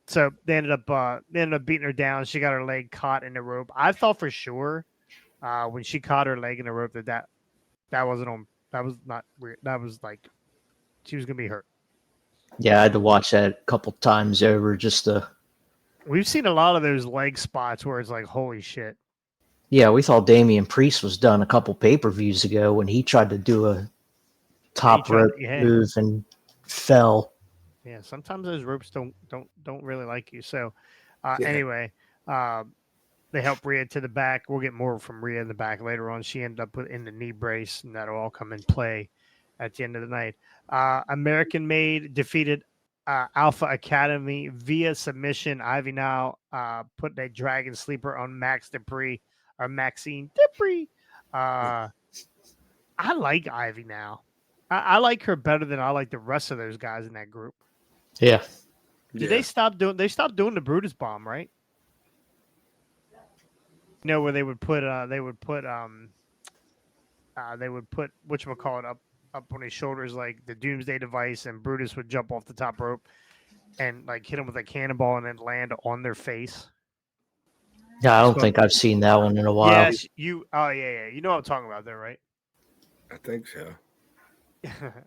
So they ended up beating her down. She got her leg caught in the rope. I thought for sure. When she caught her leg in the rope, that wasn't on. That was not weird. That was like she was gonna be hurt. Yeah, I had to watch that a couple times over just to. We've seen a lot of those leg spots where it's like, holy shit. Yeah, we thought Damian Priest was done a couple pay-per-views ago when he tried to do a top rope move and fell. Yeah, sometimes those ropes don't really like you. So anyway. They helped Rhea to the back. We'll get more from Rhea in the back later on. She ended up in the knee brace, and that'll all come in play at the end of the night. American Made defeated Alpha Academy via submission. Ivy now put a dragon sleeper on Maxine Dupree. I like Ivy now. I like her better than I like the rest of those guys in that group. Yeah. Did they stop doing the Brutus Bomb, right? You know, where they would put whatchamacallit up on his shoulders like the Doomsday Device, and Brutus would jump off the top rope and like hit him with a cannonball and then land on their face. Yeah, I don't think I've seen that one in a while. Yes, you know what I'm talking about there, right? I think so.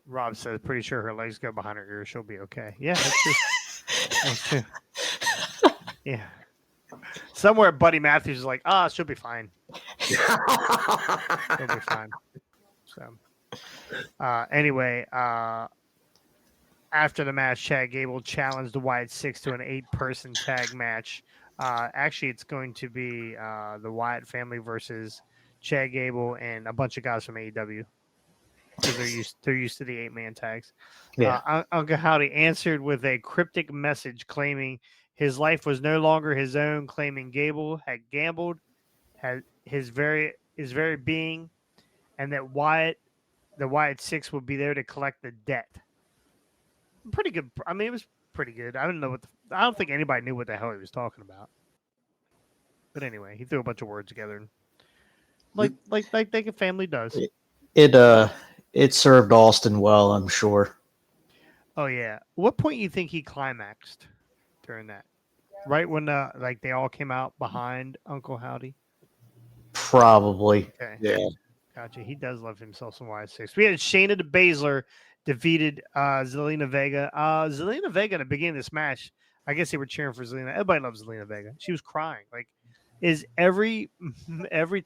Rob says, pretty sure her legs go behind her ears. She'll be okay. Yeah, that's true. Yeah. Somewhere Buddy Matthews is like, she'll be fine. She'll be fine. So, anyway, after the match, Chad Gable challenged the Wyatt Six to an 8-person tag match. Actually, it's going to be the Wyatt family versus Chad Gable and a bunch of guys from AEW. Because they're used to the 8-man tags. Yeah. Uncle Howdy answered with a cryptic message claiming his life was no longer his own, claiming Gable had gambled, had his very being, and that the Wyatt Six would be there to collect the debt. Pretty good. I mean, it was pretty good. I don't think anybody knew what the hell he was talking about. But anyway, he threw a bunch of words together, like a family does. It served Austin well, I'm sure. Oh yeah. What point you think he climaxed during that? Right when they all came out behind Uncle Howdy? Probably. Okay. Yeah. Gotcha. He does love himself some Wyatt Six. We had Shayna Baszler defeated Zelina Vega. Zelina Vega at the beginning of this match, I guess they were cheering for Zelina. Everybody loves Zelina Vega. She was crying. Like is every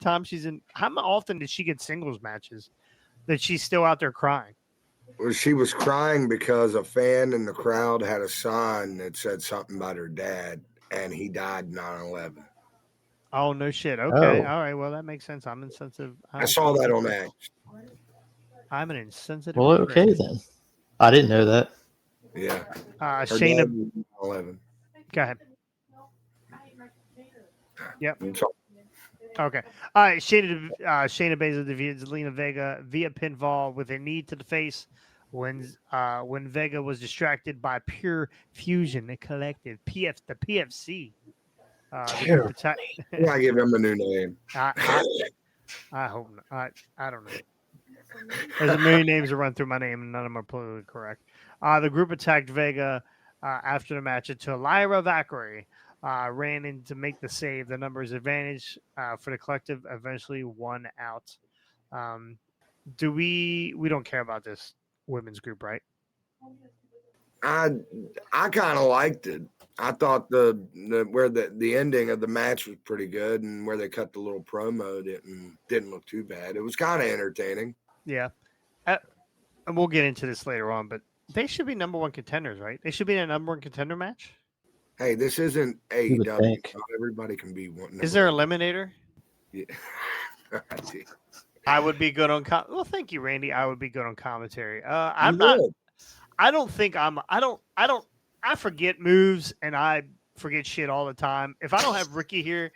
time she's in. How often did she get singles matches that she's still out there crying? Well, she was crying because a fan in the crowd had a sign that said something about her dad, and he died 9/11. Oh no shit. Okay, Oh. all right. Well, that makes sense. I'm insensitive. I saw that on X. I'm an insensitive. Well, okay prick. then. I didn't know that. Yeah. Her Shayna, dad was 9/11. go ahead. Yep. And so- Okay. All right. Shayna Baszler defeated Zelina Vega via pinfall with a knee to the face when Vega was distracted by Pure Fusion, the collective the PFC. The group attack. I'm gonna give him a new name. I hope not. I don't know. There's a million names that run through my name, and none of them are politically correct. The group attacked Vega after the match until Lyra Valkyrie ran in to make the save. The numbers advantage for the collective eventually won out. We don't care about this women's group, right? I kind of liked it. I thought the ending of the match was pretty good, and where they cut the little promo didn't look too bad. It was kind of entertaining. Yeah. And we'll get into this later on, but they should be number one contenders, right? They should be in a number one contender match. Hey, this isn't You would AEW. think. Not everybody can be one. Is there an eliminator? Yeah. I would be good on. Well, thank you, Randy. I would be good on commentary. I'm You not. would. I don't think I'm. I don't. I forget moves and I forget shit all the time. If I don't have Ricky here,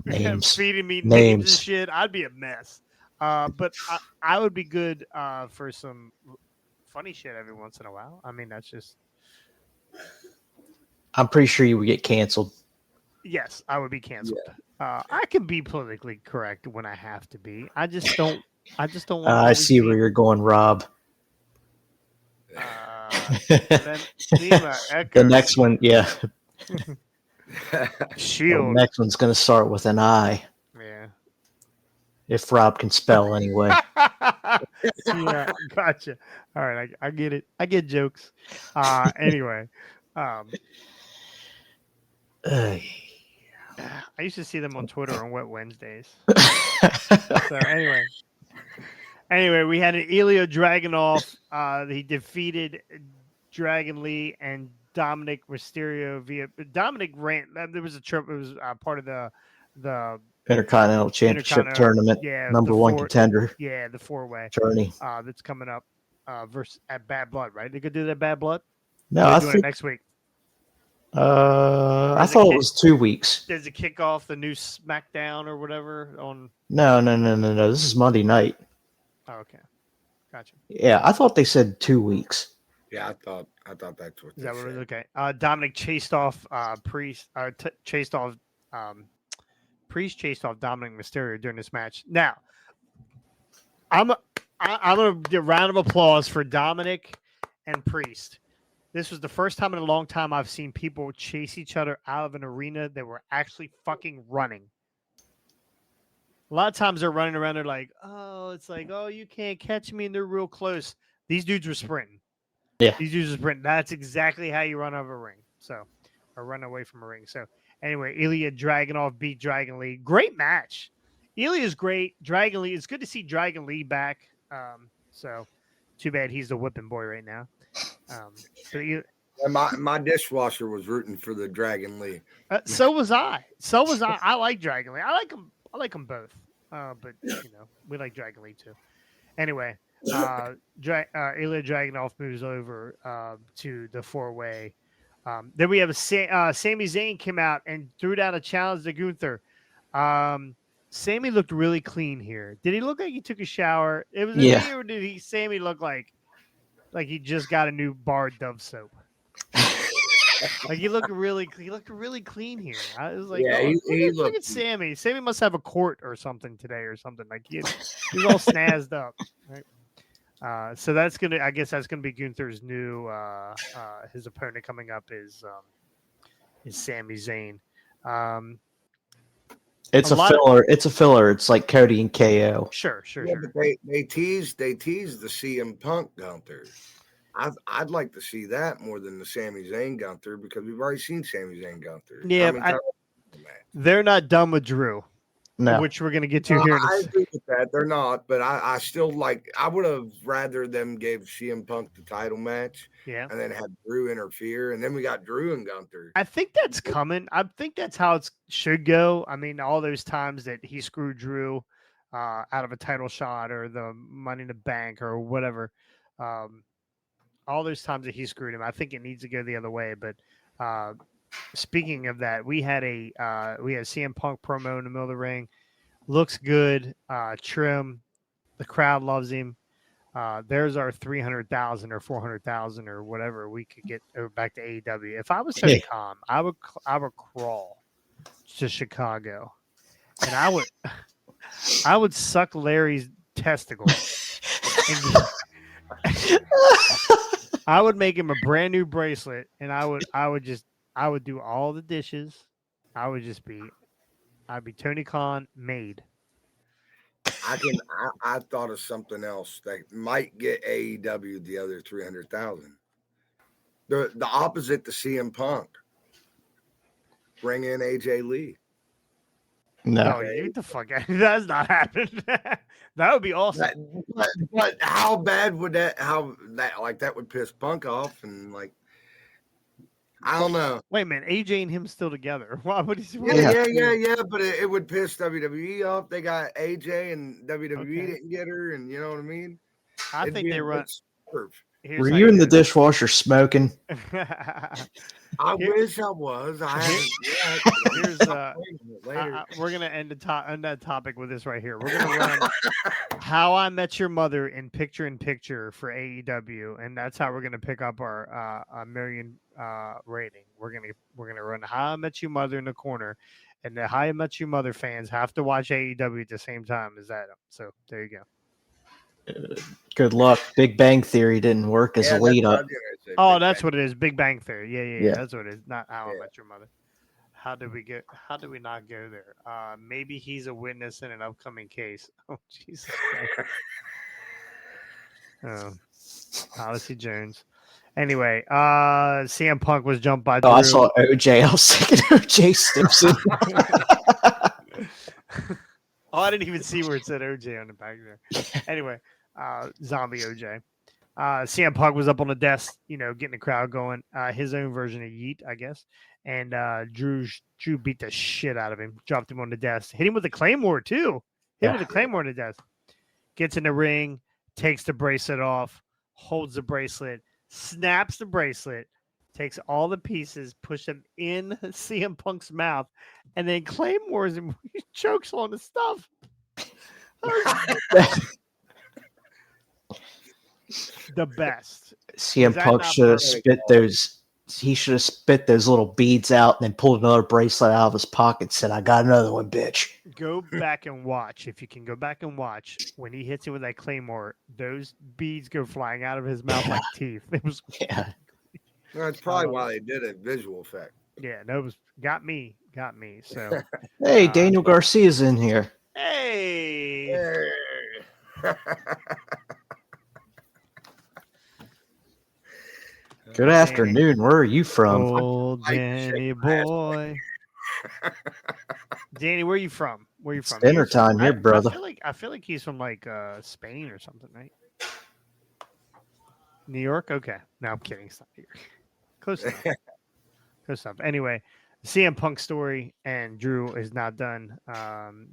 Names. feeding me names Names. and shit, I'd be a mess. But I would be good for some funny shit every once in a while. I mean, that's just. I'm pretty sure you would get canceled. Yes, I would be canceled. I can be politically correct when I have to be. I just don't. Want. I see where you're going, Rob. Then Lima The Echoes, next one, yeah. The Shield. next one's going to start with an I. Yeah. If Rob can spell anyway. Yeah, gotcha. All right, I get it. I get jokes. Anyway, I used to see them on Twitter on Wet Wednesdays. So anyway, we had an Ilya Dragunov. He defeated Dragon Lee and Dominic Mysterio via Dominic ran. There was a trip. It was part of the Intercontinental Championship Intercontinental- Tournament. yeah, Number the one four- contender Yeah, the 4-way journey. that's coming up versus at Bad Blood, right? They could do that Bad Blood. No, They're I doing it think next week. I There's a thought kid- it was 2 weeks. There's a kickoff, the new SmackDown or whatever on. No. This is Monday night. Oh, okay, gotcha. Yeah, I thought they said 2 weeks. Yeah, I thought that's what. Is that what it was? said. Okay. Dominic chased off Priest. Priest chased off Dominic Mysterio during this match. Now, I'm gonna give a round of applause for Dominic and Priest. This was the first time in a long time I've seen people chase each other out of an arena that were actually fucking running. A lot of times they're running around. They're like, oh, it's like, oh, you can't catch me, and they're real close. These dudes were sprinting. Yeah. These dudes were sprinting. That's exactly how you run out of a ring. Or run away from a ring. So anyway, Ilya Dragunov beat Dragon Lee. Great match. Ilya's great. Dragon Lee. It's good to see Dragon Lee back. So too bad he's the whipping boy right now. And my dishwasher was rooting for the Dragon Lee. So was I. I like Dragon Lee. I like them both. But we like Dragon Lee too. Anyway, Ilya Dragunov moves over to the 4-way. Then we have Sami Zayn came out and threw down a challenge to Gunther. Sami looked really clean here. Did he look like he took a shower? It was me, or did Sami look like he just got a new bar of Dove soap? Like he looked really clean here. I was like, Yeah, look at Sami. Sami must have a court or something today or something. Like he's all snazzed up. Right? So that's gonna be Gunther's new his opponent coming up is Sami Zayn. It's a filler. It's a filler. It's like Cody and KO. Sure. But they teased the CM Punk Gunther. I'd like to see that more than the Sami Zayn Gunther because we've already seen Sami Zayn Gunther. Yeah, They're not done with Drew, No. which we're going to get to No, here in a I agree with that. They're not, but I still I would have rather them gave CM Punk the title match Yeah. and then had Drew interfere, and then we got Drew and Gunther. I think that's coming. I think that's how it should go. I mean, all those times that he screwed Drew out of a title shot or the Money in the Bank or whatever, all those times that he screwed him, I think it needs to go the other way. But speaking of that, we had CM Punk promo in the middle of the ring. Looks good, trim. The crowd loves him. There's our 300,000 or 400,000 or whatever we could get back to AEW. If I was Tony Khan, I would crawl to Chicago, and I would suck Larry's testicles. I would make him a brand new bracelet, and I would do all the dishes. I'd be Tony Khan made. I thought of something else that might get AEW the other 300,000. The opposite to CM Punk. Bring in AJ Lee. No. Oh, you the fuck out. That's not happening. That would be awesome. But how bad would that would piss Punk off and I don't know. Wait a minute, AJ and him still together. Why would he? Yeah. But it would piss WWE off. They got AJ and WWE didn't get her, and you know what I mean. I think they run. Were you in the dishwasher smoking? I wish I was. I haven't yet. We're gonna end that topic with this right here. We're gonna run How I Met Your Mother in picture for AEW, and that's how we're gonna pick up our a million rating. We're gonna run How I Met Your Mother in the corner, and the How I Met Your Mother fans have to watch AEW at the same time as Adam. So there you go. Good luck. Big Bang Theory didn't work as a lead up. Oh, that's what it is. Big Bang Theory. Yeah. That's what it is. Not How I Met Your Mother. How did we not go there? Maybe he's a witness in an upcoming case. Oh, Jesus. Odyssey Jones. Anyway, CM Punk was jumped by Drew. I saw OJ. I was thinking OJ Simpson. Oh, I didn't even see where it said OJ on the back there. Anyway, zombie OJ. CM Punk was up on the desk, getting the crowd going. His own version of Yeet, I guess. And Drew beat the shit out of him, dropped him on the desk, hit him with a Claymore too. Hit him with a Claymore on the desk. Gets in the ring, takes the bracelet off, holds the bracelet, snaps the bracelet, takes all the pieces, push them in CM Punk's mouth, and then Claymores him. He chokes on the stuff. The best. CM Punk should have spit those. He should have spit those little beads out and then pulled another bracelet out of his pocket and said, "I got another one, bitch." Go back and watch. If you can go back and watch when he hits him with that Claymore, those beads go flying out of his mouth like teeth. It was That's probably why they did a visual effect. Yeah, no, it was got me. So hey, Daniel Garcia's in here. Hey. Good afternoon. Where are you from? Oh, Danny boy. Danny, where are you from? It's dinner time here, brother. I feel like he's from Spain or something, right? New York? Okay. No, I'm kidding. It's not New York. Close enough. Anyway, CM Punk story and Drew is not done.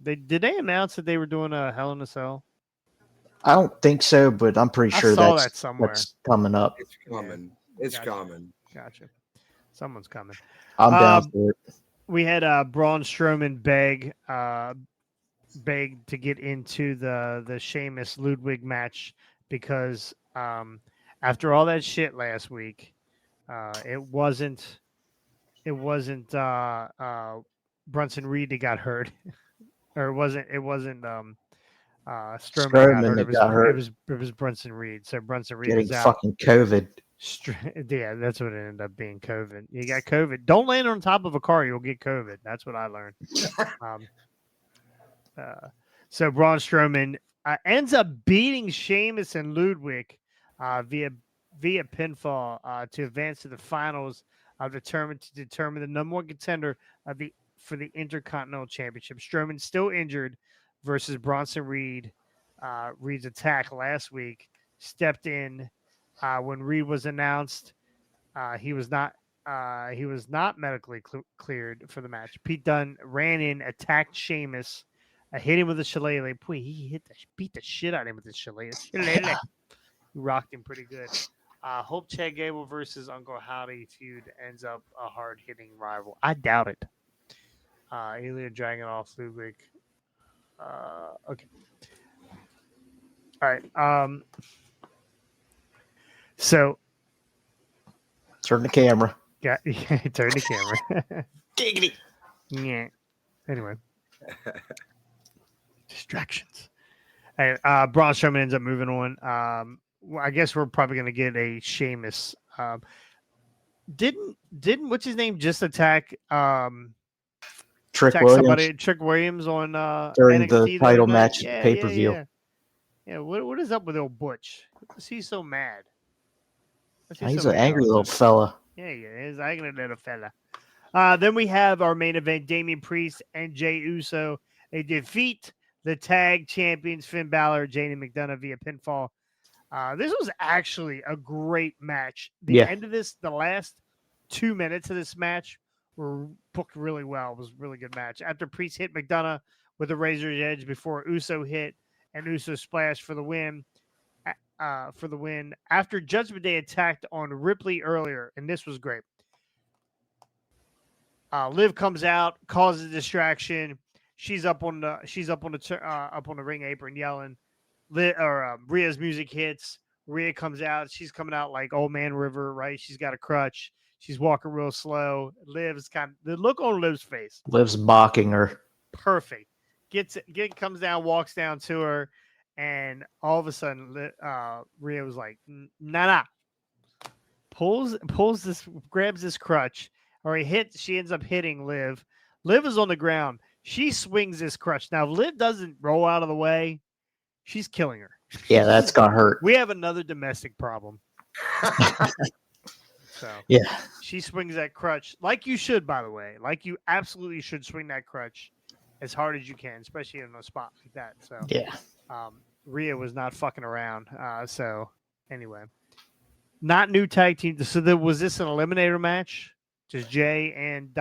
Did they announce that they were doing a Hell in a Cell? I don't think so, but I'm pretty sure that somewhere. That's coming up. It's coming. It's coming. Gotcha. Someone's coming. I'm down for it. We had Braun Strowman beg to get into the Sheamus Ludwig match because after all that shit last week, it wasn't Brunson Reed that got hurt, or it wasn't Strowman got hurt. It was Brunson Reed. So Brunson Reed getting was out. Fucking COVID. Yeah, that's what it ended up being. COVID. You got COVID. Don't land on top of a car; you'll get COVID. That's what I learned. So Braun Strowman ends up beating Sheamus and Ludwig via pinfall to advance to the finals of the tournament to determine the number one contender of the for the Intercontinental Championship. Strowman still injured versus Bronson Reed. Reed's attack last week stepped in when Reed was announced. He was not medically cleared for the match. Pete Dunne ran in, attacked Sheamus, hit him with a shillelagh. Boy, he beat the shit out of him with his shillelagh. He rocked him pretty good. Hope Chad Gable versus Uncle Howdy feud ends up a hard-hitting rival. I doubt it. Ilya Dragunov, Ludwig. Okay. All right. So Turn the camera. turn the camera. Giggity. Yeah. Anyway. Distractions. And Braun Strowman ends up moving on. I guess we're probably going to get a Sheamus. Didn't what's his name just attack Trick Williams Trick Williams on during NXT the title match yeah, pay-per-view. Yeah. What is up with old Butch? Is he so mad? He's an angry little fella. Yeah, he is. Angry little fella. Then we have our main event, Damian Priest and Jey Uso. They defeat the tag champions, Finn Balor, Jaden McDonough via pinfall. This was actually a great match. The end of this, the last 2 minutes of this match were booked really well. It was a really good match. After Priest hit McDonough with a razor's edge before Uso hit, and Uso splashed for the win. After Judgment Day attacked on Ripley earlier, and this was great. Liv comes out, causes a distraction. She's up on the ring apron yelling. Rhea's music hits. Rhea comes out. She's coming out like Old Man River, right? She's got a crutch. She's walking real slow. Liv's the look on Liv's face. Liv's mocking her. Perfect. Comes down, walks down to her, and all of a sudden, Rhea was like, "Nah." Grabs this crutch, or she ends up hitting Liv. Liv is on the ground. She swings this crutch. Now, if Liv doesn't roll out of the way, she's killing her. Yeah, that's gonna hurt. We have another domestic problem. So yeah, she swings that crutch like you should, by the way. Like you absolutely should swing that crutch as hard as you can, especially in a spot like that. So yeah. Rhea was not fucking around. So anyway, not new tag team. So was this an eliminator match? Does Jay and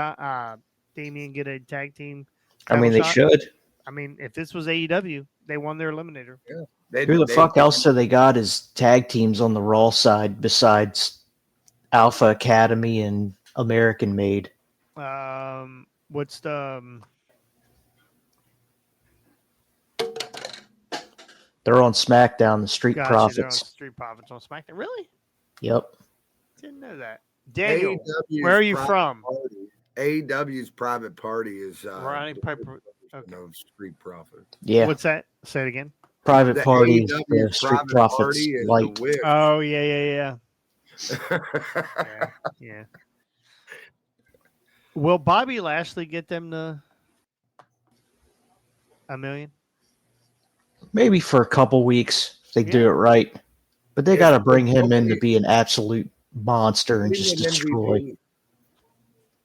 Damian get a tag team? I mean, they should. I mean, if this was AEW, they won their eliminator. Yeah. Who the fuck else do they got as tag teams on the Raw side besides Alpha Academy and American Made? What's the? They're on SmackDown. The Street They're on Profits. Street Profits on SmackDown. Really? Yep. Didn't know that. Daniel, AEW's where are you from? AEW's private party is Roddy Piper. Okay. No Street Profit. Yeah. What's that? Say it again. Private The Party. AEW The Street private Profits. party is Like. the Wiz. Oh yeah. Yeah. Will Bobby Lashley get them to $1 million? Maybe for a couple weeks if they do it right. But they got to bring him in to be an absolute monster and just destroy. MVP.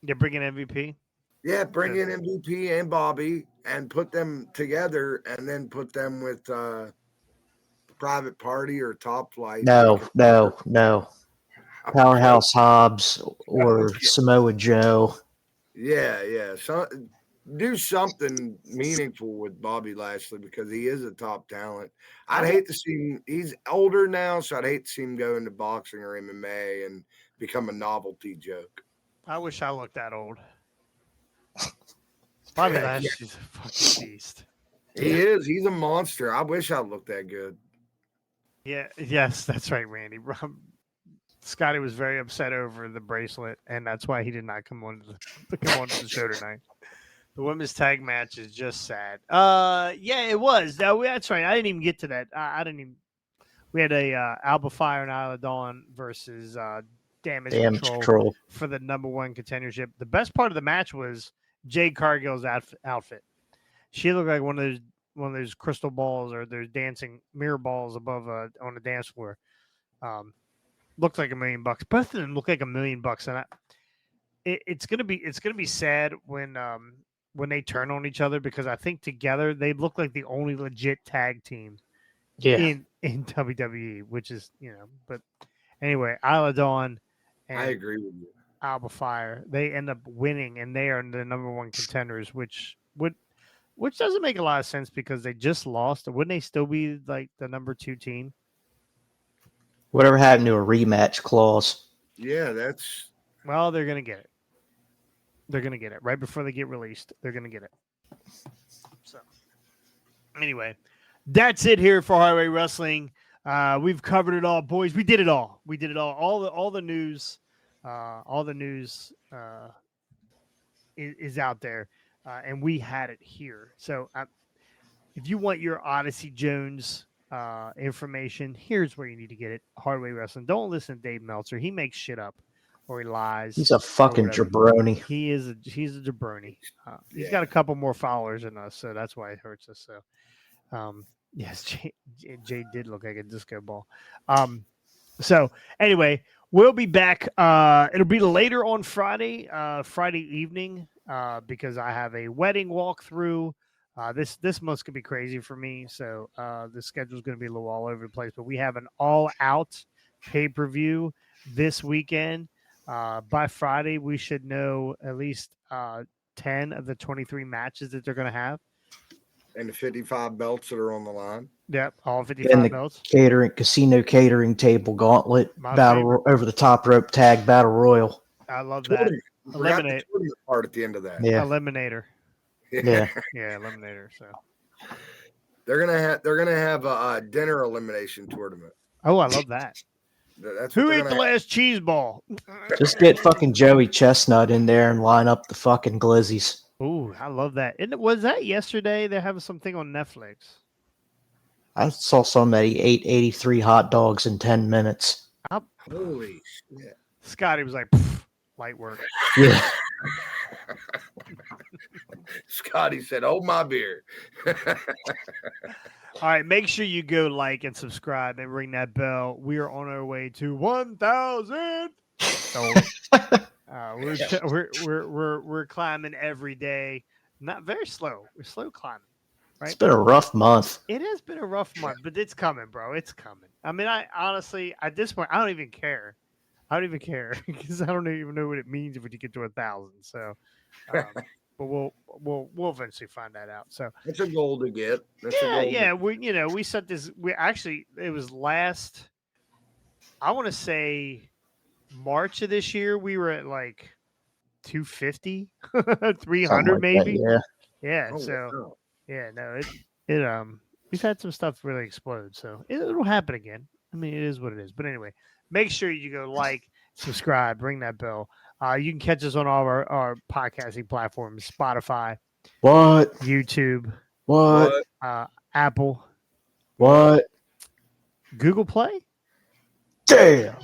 They're bringing MVP? Yeah, bring in MVP and Bobby and put them together and then put them with Private Party or Top Flight. No. Powerhouse Hobbs or Samoa Joe. Yeah. So, do something meaningful with Bobby Lashley because he is a top talent. I'd hate to see him. He's older now, so I'd hate to see him go into boxing or MMA and become a novelty joke. I wish I looked that old. Bobby Lashley's a fucking beast. He is. He's a monster. I wish I looked that good. Yeah. Yes, that's right, Randy. Scotty was very upset over the bracelet, and that's why he did not come on to the show tonight. The women's tag match is just sad. Yeah, it was. That's right. I didn't even get to that. We had a Alba Fire and Isla Dawn versus Damage Control for the #1 contendership. The best part of the match was Jade Cargill's outfit. She looked like one of those crystal balls or those dancing mirror balls above on the dance floor. Looked like $1 million. Both of them look like $1 million, and it's gonna be sad when when they turn on each other, because I think together they look like the only legit tag team Yeah. in WWE, which is, but anyway, Isla Dawn I and agree with you. Alba Fire, they end up winning, and they are the number one contenders, which doesn't make a lot of sense because they just lost. Wouldn't they still be like the number 2 team? Whatever happened to a rematch clause? Yeah, that's Well, they're gonna get it. They're gonna get it right before they get released. They're gonna get it. So, anyway, that's it here for Highway Wrestling. We've covered it all, boys. We did it all. We did it all. All the news. All the news is out there, and we had it here. So, if you want your Odyssey Jones information, here's where you need to get it. Hardway Wrestling. Don't listen to Dave Meltzer. He makes shit up or he lies. He's a fucking jabroni. He's a jabroni. He's Yeah. got a couple more followers than us, so that's why it hurts us. So, yes, Jay did look like a disco ball. So anyway, we'll be back. It'll be later on Friday evening, because I have a wedding walkthrough. This month's gonna be crazy for me, so the schedule's gonna be a little all over the place. But we have an all-out pay-per-view this weekend. By Friday, we should know at least 10 of the 23 matches that they're gonna have. and the 55 belts that are on the line. Yep, all 55 And the belts. casino catering table gauntlet My battle over the top rope tag battle royal. I love that. Tournament. We forgot the Eliminate. tournament part at the end of that. Yeah, Eliminator. yeah. Yeah, Eliminator. So. They're gonna have a dinner elimination tournament. Oh, I love that. That's Who what they're ate the gonna have. last cheese ball? Just get fucking Joey Chestnut in there and line up the fucking glizzies. Ooh, I love that. And was that yesterday? They're having something on Netflix. I saw somebody ate 83 hot dogs in 10 minutes. Holy shit. Scotty was like, light work. Yeah. Scotty said, "Oh, my beer." All right, make sure you go like and subscribe and ring that bell. We are on our way to 1,000. So, we're climbing every day. Not very slow. We're slow climbing. It's been a rough month. It has been a rough month, but it's coming, bro. It's coming. I mean, I honestly, at this point, I don't even care. I don't even care because I don't even know what it means if we get to 1,000. So, but we'll eventually find that out. So It's a goal to get. That's a goal yeah. We set this. We actually, it was last. I want to say March of this year. We were at like 250, 300 Like maybe. that, Yeah. Oh, So. wow. Yeah, no, it we've had some stuff really explode, so it'll happen again. I mean, it is what it is. But anyway, make sure you go like, subscribe, ring that bell. You can catch us on all our podcasting platforms: Spotify, What? YouTube, What? Apple, What? Google Play. Damn.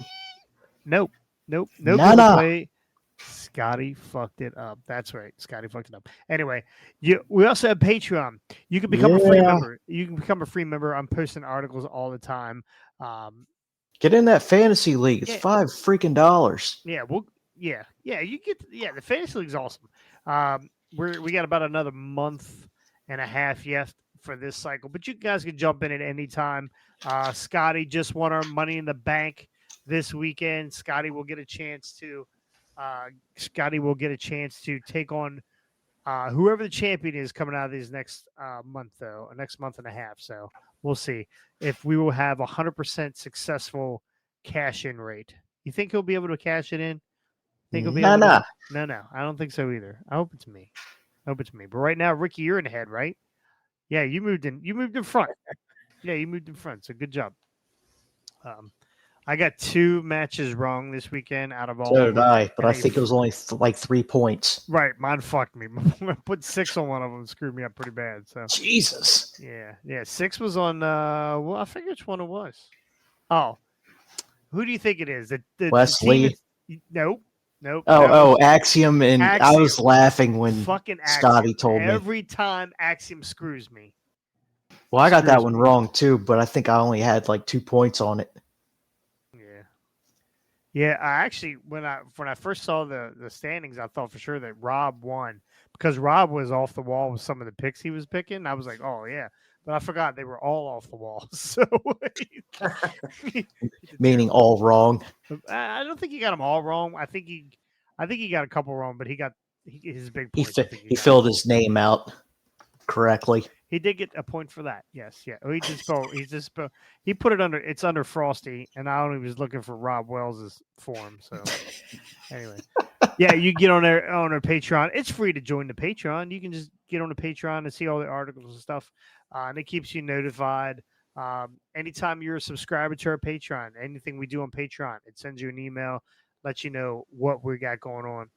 Nope, no Nah, Google nah. Play. Scotty fucked it up. That's right. Scotty fucked it up. Anyway, we also have Patreon. You can become a free Yeah. member. You can become a free member. I'm posting articles all the time. Get in that fantasy league. It's Yeah. $5 freaking dollars. Yeah, you get the fantasy league's awesome. We got about another month and a half yet for this cycle, but you guys can jump in at any time. Scotty just won our Money in the Bank this weekend. Scotty will get a chance to take on whoever the champion is coming out of these next month and a half. So we'll see if we will have 100% successful cash in rate. You think he'll be able to cash it in? Think he'll be able to? No, I don't think so either. I hope it's me. But right now, Ricky, you're in the head, right? Yeah, you moved in front. Yeah, you moved in front. So good job. I got 2 matches wrong this weekend out of all. So of did them. I, but I And think it was only like 3 points. right. Mine fucked me. I put 6 on one of them, screwed me up pretty bad. So Jesus. yeah. 6 was on. Well, I forget which one it was. Oh, who do you think it is? The Wesley. team nope. Oh, Axiom. And I Axiom. was laughing when Fucking Scotty Axiom. told me. Every time Axiom screws me. Well, I got that Screws one me. wrong too, but I think I only had like 2 points on it. Yeah, I actually when I first saw the standings, I thought for sure that Rob won because Rob was off the wall with some of the picks he was picking. I was like, oh yeah, but I forgot they were all off the wall. So Meaning all wrong. I don't think he got them all wrong. I think he got a couple wrong, but he got his big points. I think He got. filled his name out correctly. He did get a point for that. Yes, yeah. He put it under. It's under Frosty, and I only was looking for Rob Wells's form. So anyway, yeah, you get on our Patreon. It's free to join the Patreon. You can just get on the Patreon and see all the articles and stuff, and it keeps you notified. Anytime you're a subscriber to our Patreon, anything we do on Patreon, it sends you an email, lets you know what we got going on.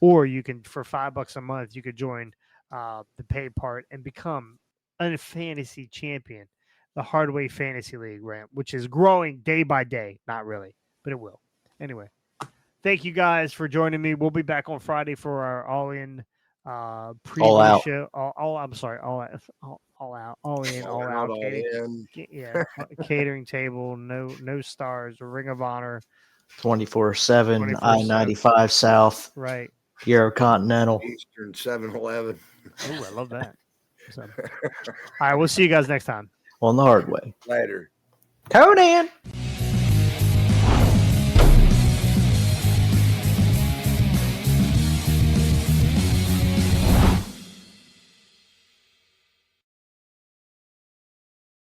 Or you can, for $5 a month, you could join the pay part and become a fantasy champion, the Hardway Fantasy League, Ramp, which is growing day by day. Not really, but it will. Anyway, thank you guys for joining me. We'll be back on Friday for our all-in preview show. I'm sorry, all out, all in, all out. Yeah, catering table, no stars, Ring of Honor, 24/7, I-95 South, right? Eurocontinental, Eastern 7-Eleven. Oh, I love that. So, all right, we'll see you guys next time on the hard way. Later. Conan.